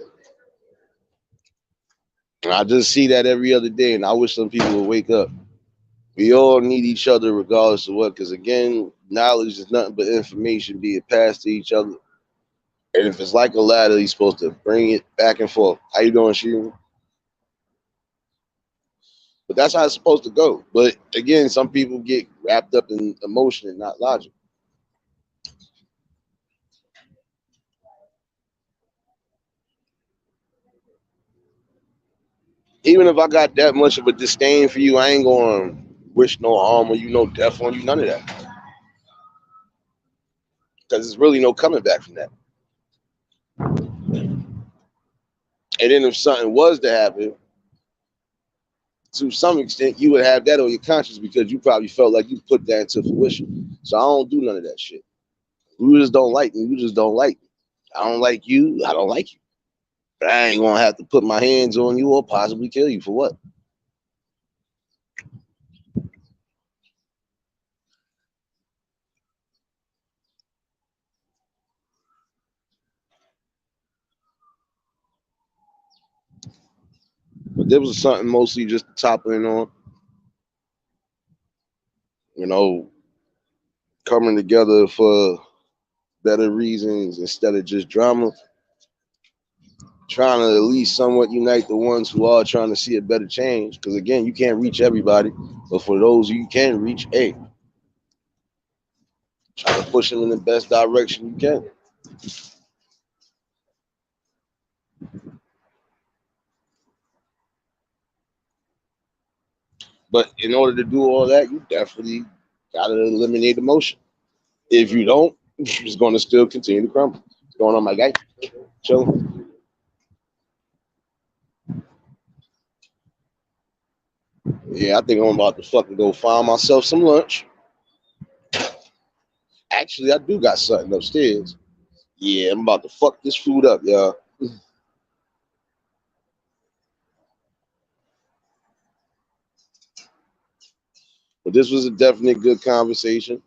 And I just see that every other day, and I wish some people would wake up. We all need each other regardless of what, because again, knowledge is nothing but information being passed to each other. And if it's like a ladder, you're supposed to bring it back and forth. How you doing, Sheila? But that's how it's supposed to go. But again, some people get wrapped up in emotion and not logic. Even if I got that much of a disdain for you, I ain't going to wish no harm or no death on you, none of that. Because there's really no coming back from that. And then if something was to happen, to some extent, you would have that on your conscience because you probably felt like you put that into fruition. So I don't do none of that shit. You just don't like me. You just don't like me. I don't like you. I don't like you. But I ain't gonna have to put my hands on you or possibly kill you for what? But there was something mostly just toppling on, coming together for better reasons instead of just drama. Trying to at least somewhat unite the ones who are trying to see a better change. Because again, you can't reach everybody, but for those you can reach, hey, try to push them in the best direction you can. But in order to do all that, you definitely gotta eliminate emotion. If you don't, it's gonna still continue to crumble. What's going on, my guy? Chilling. Yeah, I think I'm about to fucking go find myself some lunch. Actually, I do got something upstairs. Yeah, I'm about to fuck this food up, y'all. But this was a definite good conversation.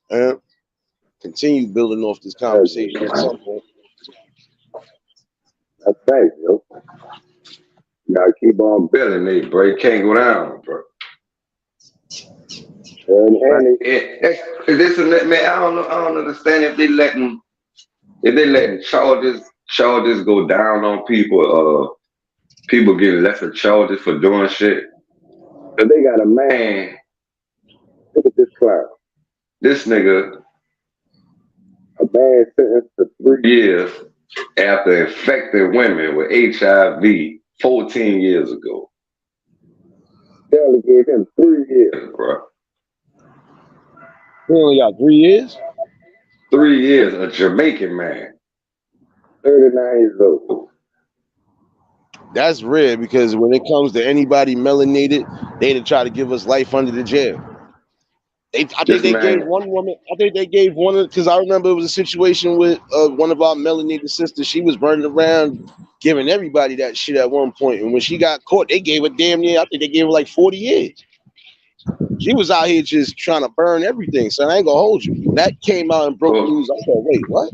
And continue building off this conversation at some point. That's right, yo. You gotta keep on building it, bro. You can't go down, bro. This is man. I don't know. I don't understand if they letting charges go down on people. People get lesser charges for doing shit. Cause they got a man. Look at this clown. This nigga, a man sentenced to 3 years after infecting women with HIV 14 years ago. They only gave him 3 years, bro. He only got 3 years? 3 years, a Jamaican man. 39 years old. That's rare because when it comes to anybody melanated, they try to give us life under the jail. I think they gave one woman. I think they gave one because I remember it was a situation with one of our melanated sisters. She was running around giving everybody that shit at one point, and when she got caught, they gave her damn near. I think they gave her like 40 years. She was out here just trying to burn everything. So I ain't gonna hold you. When that came out and broke news, I said, "Wait, what?"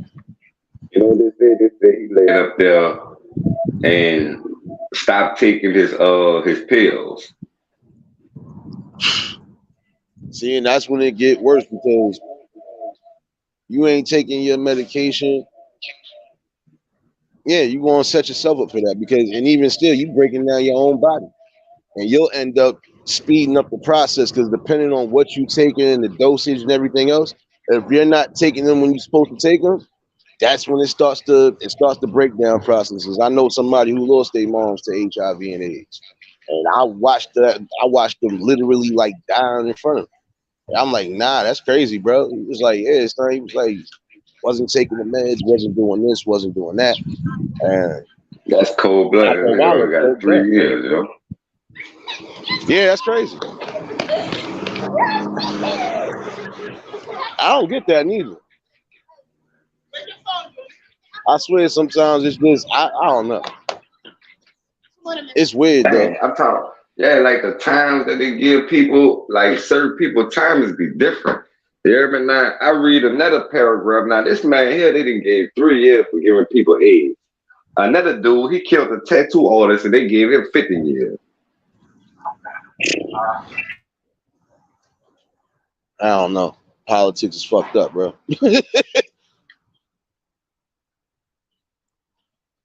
You know what they said? They said he laid up there and stopped taking his pills. See, and that's when it get worse because you ain't taking your medication. Yeah, you gonna set yourself up for that because, and even still, you breaking down your own body, and you'll end up speeding up the process because depending on what you taking and the dosage and everything else, if you're not taking them when you're supposed to take them, that's when it starts to break down processes. I know somebody who lost their moms to HIV and AIDS, and I watched that. I watched them literally like dying in front of me. And I'm like, nah, that's crazy, bro. He was like, yeah, it's not. He was like, wasn't taking the meds, wasn't doing this, wasn't doing that, and that's cold blooded. I got 3 years, yo. Yeah, that's crazy. I don't get that neither. I swear sometimes it's just I don't know. It's weird though. I'm talking. Yeah, like the times that they give people, like certain people, times be different. Every night I read another paragraph. Now this man here, they didn't give 3 years for giving people AIDS. Another dude, he killed a tattoo artist and they gave him 50 years. I don't know. Politics is fucked up, bro.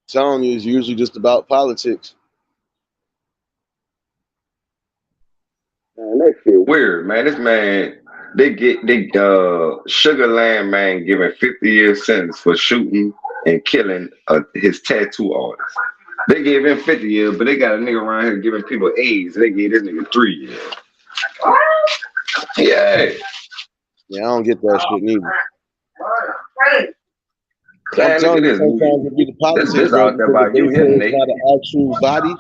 Telling you, it's usually just about politics. Man, that shit weird, man. This man, they Sugar Land man giving 50-year sentence for shooting and killing his tattoo artist. They gave him 50 years, but they got a nigga around here giving people AIDS. They gave this nigga 3 years. Yeah. Yeah, I don't get that shit neither. Man, I'm telling you, sometimes it be the politics, this bro. out there Because by if they you here, feel it's Nate. not an actual body,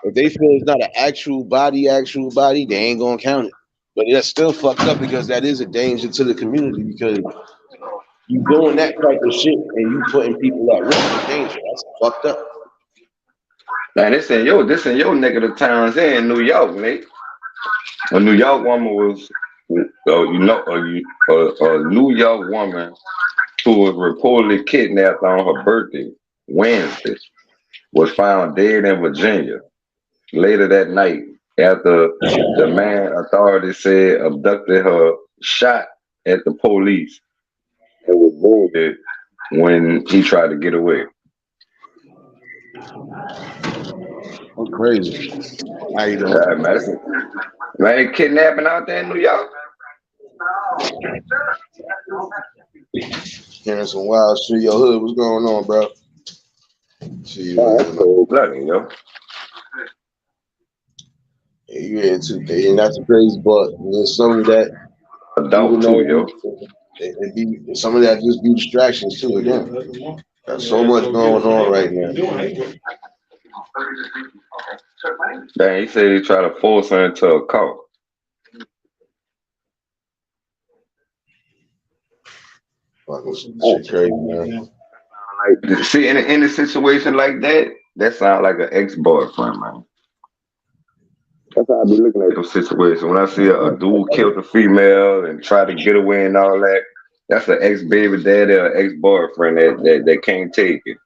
if they feel it's not an actual body, they ain't gonna count it. But that's still fucked up because that is a danger to the community because you doing that type of shit and you putting people at risk of danger. That's fucked up. Man, this in your neck of the towns here in New York, Nate. A New York woman was, a New York woman who was reportedly kidnapped on her birthday, Wednesday, was found dead in Virginia later that night after the man authorities said abducted her, shot at the police, and was wounded when he tried to get away. I'm crazy. How you doing? Man, kidnapping out there in New York. Hearing some wild shit. Yo, Hood, what's going on, bro? See you. That's cold-blooded, yo. Yeah, you into it, and that's crazy, but there's some of that. Adult too, yo. It be some of that just be distractions too. Again, there's so much going on right now. Dang, he said he tried to force her into a car. Fucking shit crazy, man. Like, see, in a situation like that, that sounds like an ex-boyfriend, man. That's how I be looking at those situations. When I see a dude killed a female and try to get away and all that, that's an ex-baby daddy or ex-boyfriend that can't take it.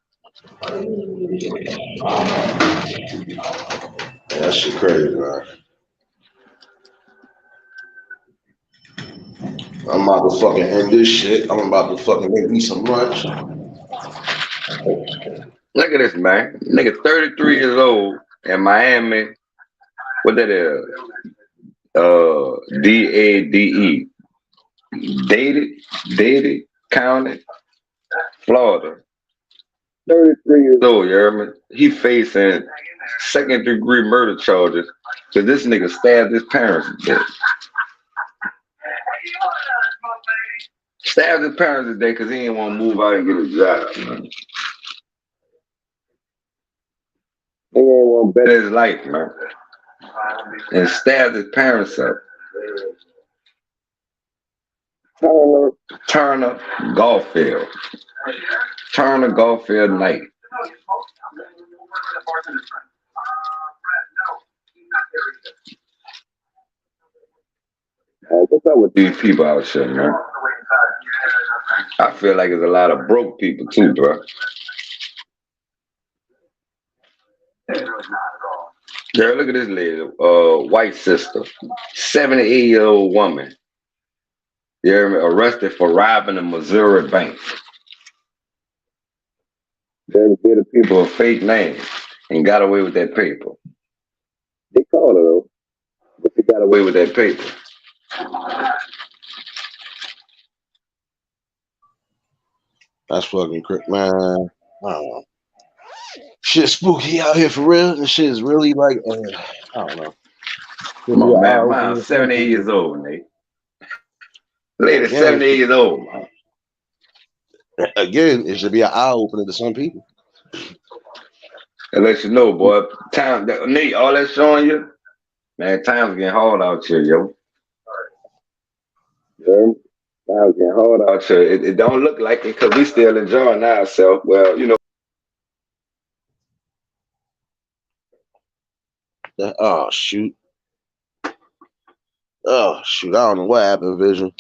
Yeah, that shit crazy, man. I'm about to fucking end this shit. I'm about to fucking make me some lunch. Look at this, man. Nigga 33 years old in Miami. What that is? DADE. Dade County, Florida. 33 years old, you hear me? He facing second-degree murder charges because this nigga stabbed his parents to death. Stabbed his parents to death because he didn't want to move out and get a job, man. He ain't want to bet his life, man. And stabbed his parents up. Turner Golf Field. Turner Golf Field night. What's up with these people out here, man? I feel like there's a lot of broke people too, bro. Girl, look at this lady, white sister, 78-year-old woman. You hear me? Arrested for robbing a Missouri bank. They gave the people a fake name and got away with that paper. They caught her though, but they got away with that paper. That's fucking crazy, man. I don't know. Shit spooky out here for real. This shit is really like, I don't know. Come on, man. Mine's 78 years old, Nate. Lady, 78 years old, man. Again, it should be an eye opener to some people. It lets you know, boy. Time, Nate, all that showing you, man. Time's getting hard out here, yo. Yeah, time's getting hard out here. It don't look like it because we still enjoying ourselves. Well, you know. Oh shoot. Oh shoot. I don't know what happened, Vision.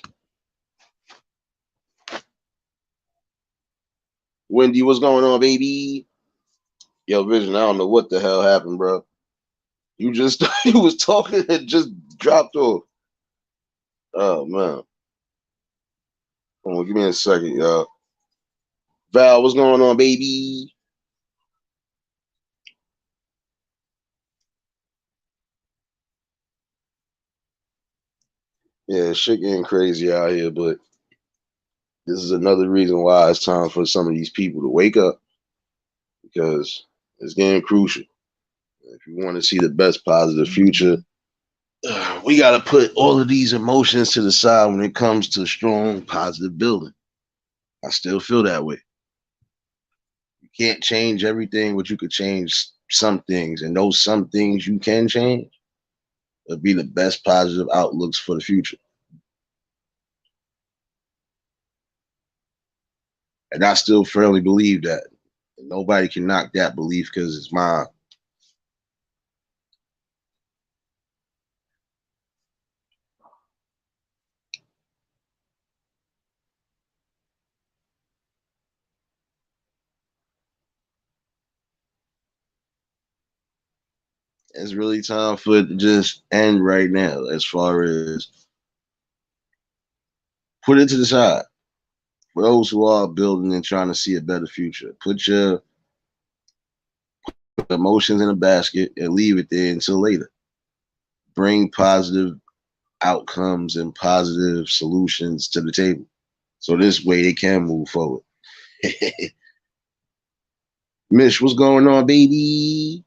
Wendy, what's going on, baby? Yo, Vision, I don't know what the hell happened, bro. You just you was talking and just dropped off. Oh man. Hold on, give me a second, y'all. Val, what's going on, baby? Yeah, shit getting crazy out here, but this is another reason why it's time for some of these people to wake up because it's getting crucial. If you want to see the best positive future, we got to put all of these emotions to the side when it comes to strong positive building. I still feel that way. You can't change everything, but you could change some things, and those some things you can change will be the best positive outlooks for the future. And I still firmly believe that. Nobody can knock that belief because it's mine. It's really time for it to just end right now, as far as put it to the side. For those who are building and trying to see a better future, put your emotions in a basket and leave it there until later. Bring positive outcomes and positive solutions to the table. So this way they can move forward. Mish, what's going on, baby?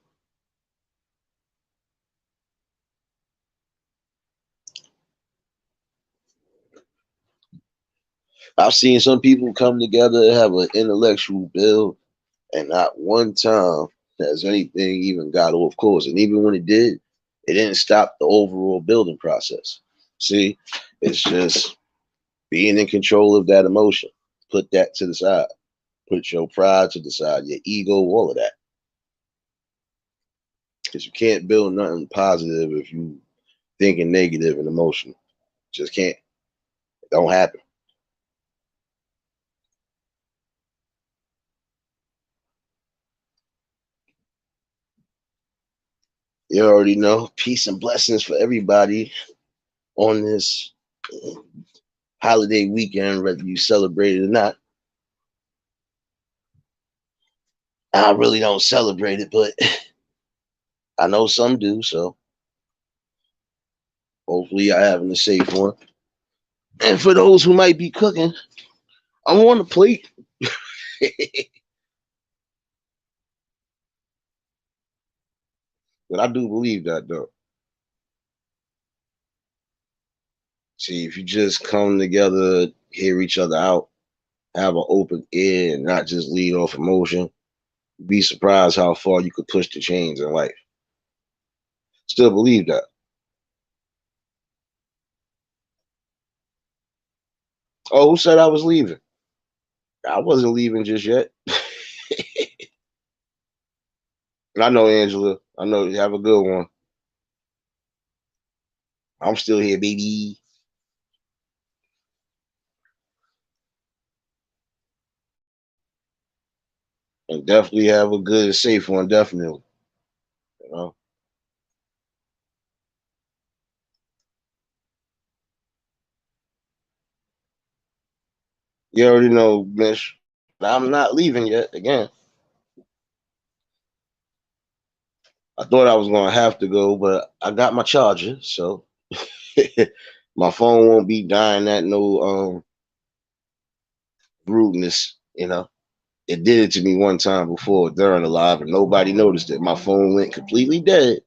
I've seen some people come together, have an intellectual build, and not one time has anything even got off course. And even when it did, it didn't stop the overall building process. See, it's just being in control of that emotion. Put that to the side. Put your pride to the side, your ego, all of that. Because you can't build nothing positive if you thinking negative and emotional. Just can't. It don't happen. You already know. Peace and blessings for everybody on this holiday weekend, whether you celebrate it or not. I really don't celebrate it, but I know some do. So hopefully, you're having a safe one. And for those who might be cooking, I'm on the plate. But I do believe that, though. See, if you just come together, hear each other out, have an open ear, and not just lead off emotion, you'd be surprised how far you could push the chains in life. Still believe that. Oh, who said I was leaving? I wasn't leaving just yet. And I know, Angela. I know you have a good one. I'm still here, baby. And definitely have a good, safe one. Definitely. You know, you already know, Mish. I'm not leaving yet. Again, I thought I was gonna have to go, but I got my charger, so my phone won't be dying at no rudeness. You know, it did it to me one time before during the live, and nobody noticed it. My phone went completely dead,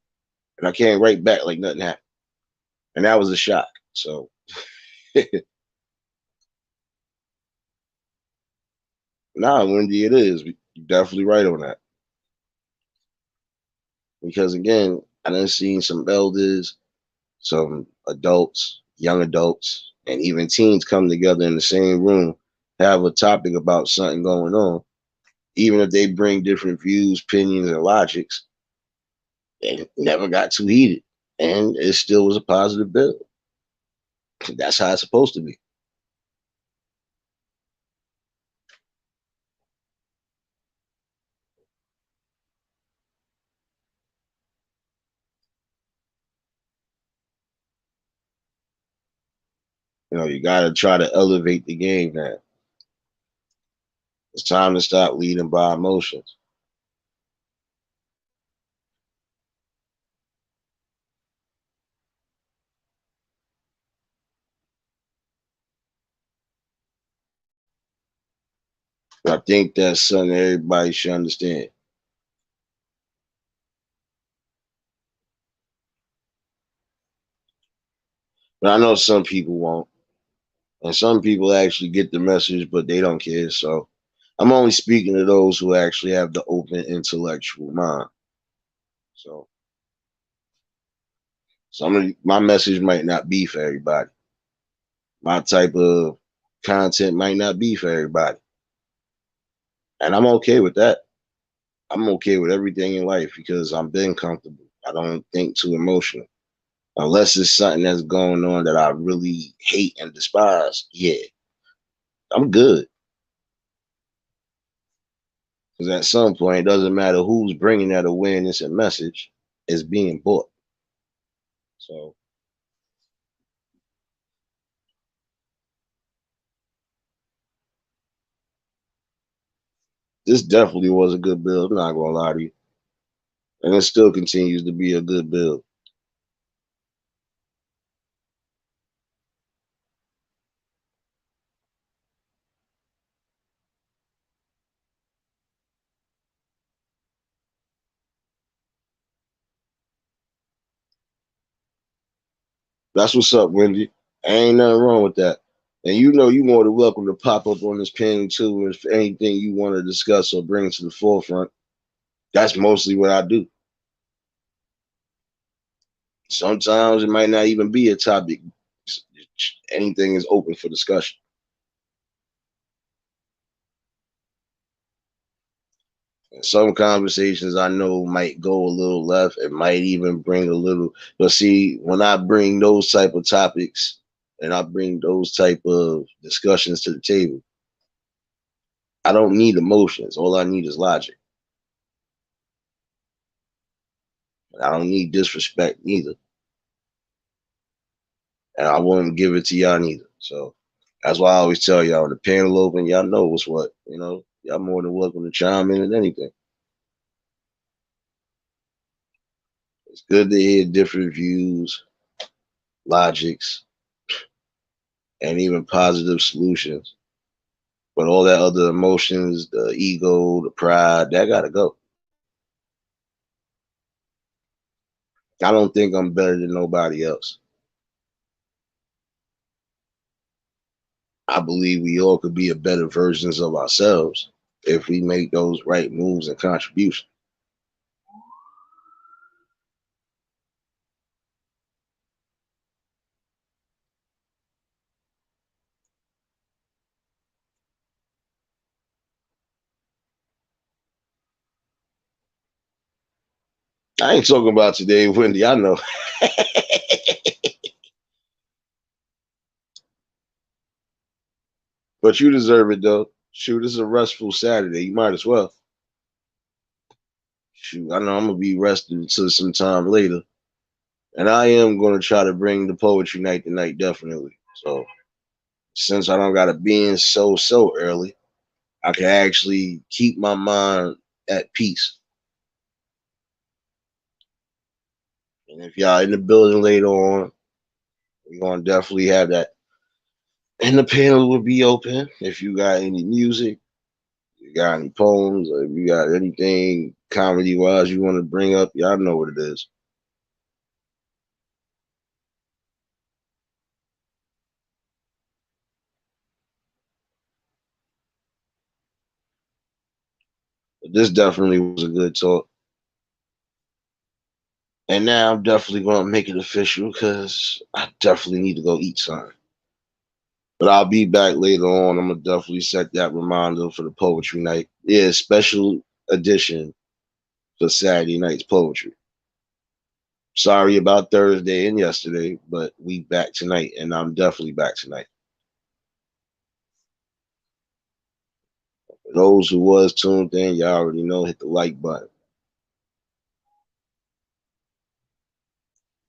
and I came right back like nothing happened, and that was a shock. So, nah, Wendy, it is. You're definitely right on that. Because again, I done seen some elders, some adults, young adults, and even teens come together in the same room, have a topic about something going on, even if they bring different views, opinions, and logics, it never got too heated. And it still was a positive build. That's how it's supposed to be. You know, you gotta try to elevate the game now. It's time to stop leading by emotions. I think that's something everybody should understand. But I know some people won't. And some people actually get the message, but they don't care. So I'm only speaking to those who actually have the open intellectual mind. So my message might not be for everybody. My type of content might not be for everybody. And I'm okay with that. I'm okay with everything in life because I'm been comfortable. I don't think too emotional. Unless it's something that's going on that I really hate and despise, yeah, I'm good. Because at some point, it doesn't matter who's bringing that awareness and message, it's being bought. So this definitely was a good build. I'm not gonna lie to you, and it still continues to be a good build. That's what's up, Wendy. Ain't nothing wrong with that. And you know you more than welcome to pop up on this panel too if anything you want to discuss or bring to the forefront. That's mostly what I do. Sometimes it might not even be a topic. Anything is open for discussion. And some conversations I know might go a little left. It might even bring a little. But see, when I bring those type of topics and I bring those type of discussions to the table, I don't need emotions. All I need is logic. I don't need disrespect neither. And I wouldn't give it to y'all neither. So that's why I always tell y'all when the panel open, y'all know what's what. You know, y'all more than welcome to chime in and anything. It's good to hear different views, logics, and even positive solutions. But all that other emotions, the ego, the pride, that gotta go. I don't think I'm better than nobody else. I believe we all could be a better versions of ourselves if we make those right moves and contributions. I ain't talking about today, Wendy. I know. But you deserve it though. Shoot, this is a restful Saturday. You might as well. Shoot, I know I'm gonna be rested until some time later. And I am gonna try to bring the poetry night tonight, definitely. So since I don't gotta be in so early, I can actually keep my mind at peace. And if y'all in the building later on, we're gonna definitely have that. And the panel will be open. If you got any music, you got any poems, or if you got anything comedy wise you want to bring up, y'all know what it is. But this definitely was a good talk. And now I'm definitely gonna make it official because I definitely need to go eat something. But I'll be back later on. I'm gonna definitely set that reminder for the poetry night. Yeah, special edition for Saturday night's poetry. Sorry about Thursday and yesterday, but we back tonight, and I'm definitely back tonight. For those who was tuned in, y'all already know, hit the like button.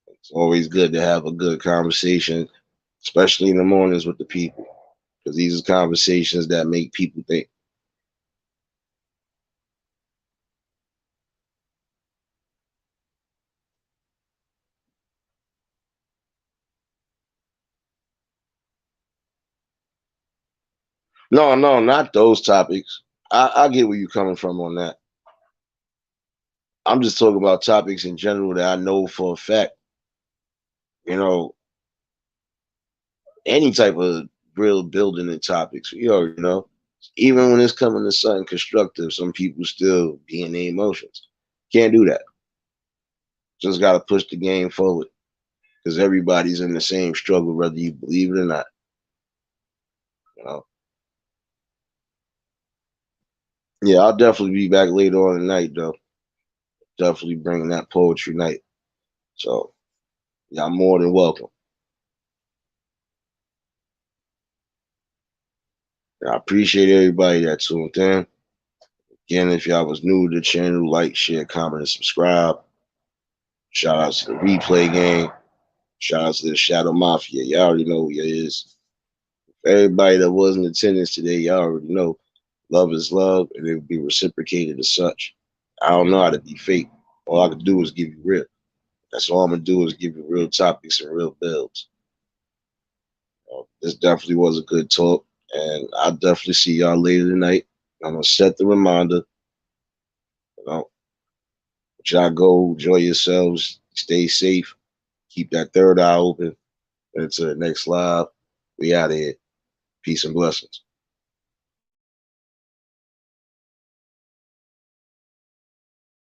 It's always good to have a good conversation, especially in the mornings with the people, because these are conversations that make people think. No, not those topics. I get where you're coming from on that. I'm just talking about topics in general that I know for a fact. You know, any type of real building and topics. You already know. Even when it's coming to something constructive, some people still be in their emotions. Can't do that. Just got to push the game forward because everybody's in the same struggle, whether you believe it or not. You know. Yeah, I'll definitely be back later on tonight, though. Definitely bringing that poetry night. So, y'all more than welcome. And I appreciate everybody that tuned in. Again, if y'all was new to the channel, like, share, comment, and subscribe. Shout out to the replay game. Shout out to the Shadow Mafia. Y'all already know who it is. Everybody that was in attendance today, y'all already know love is love and it will be reciprocated as such. I don't know how to be fake. All I can do is give you real. That's all I'm going to do is give you real topics and real builds. This definitely was a good talk. And I'll definitely see y'all later tonight. I'm going to set the reminder. You know, y'all go, enjoy yourselves, stay safe, keep that third eye open. Until the next live, we out of here. Peace and blessings.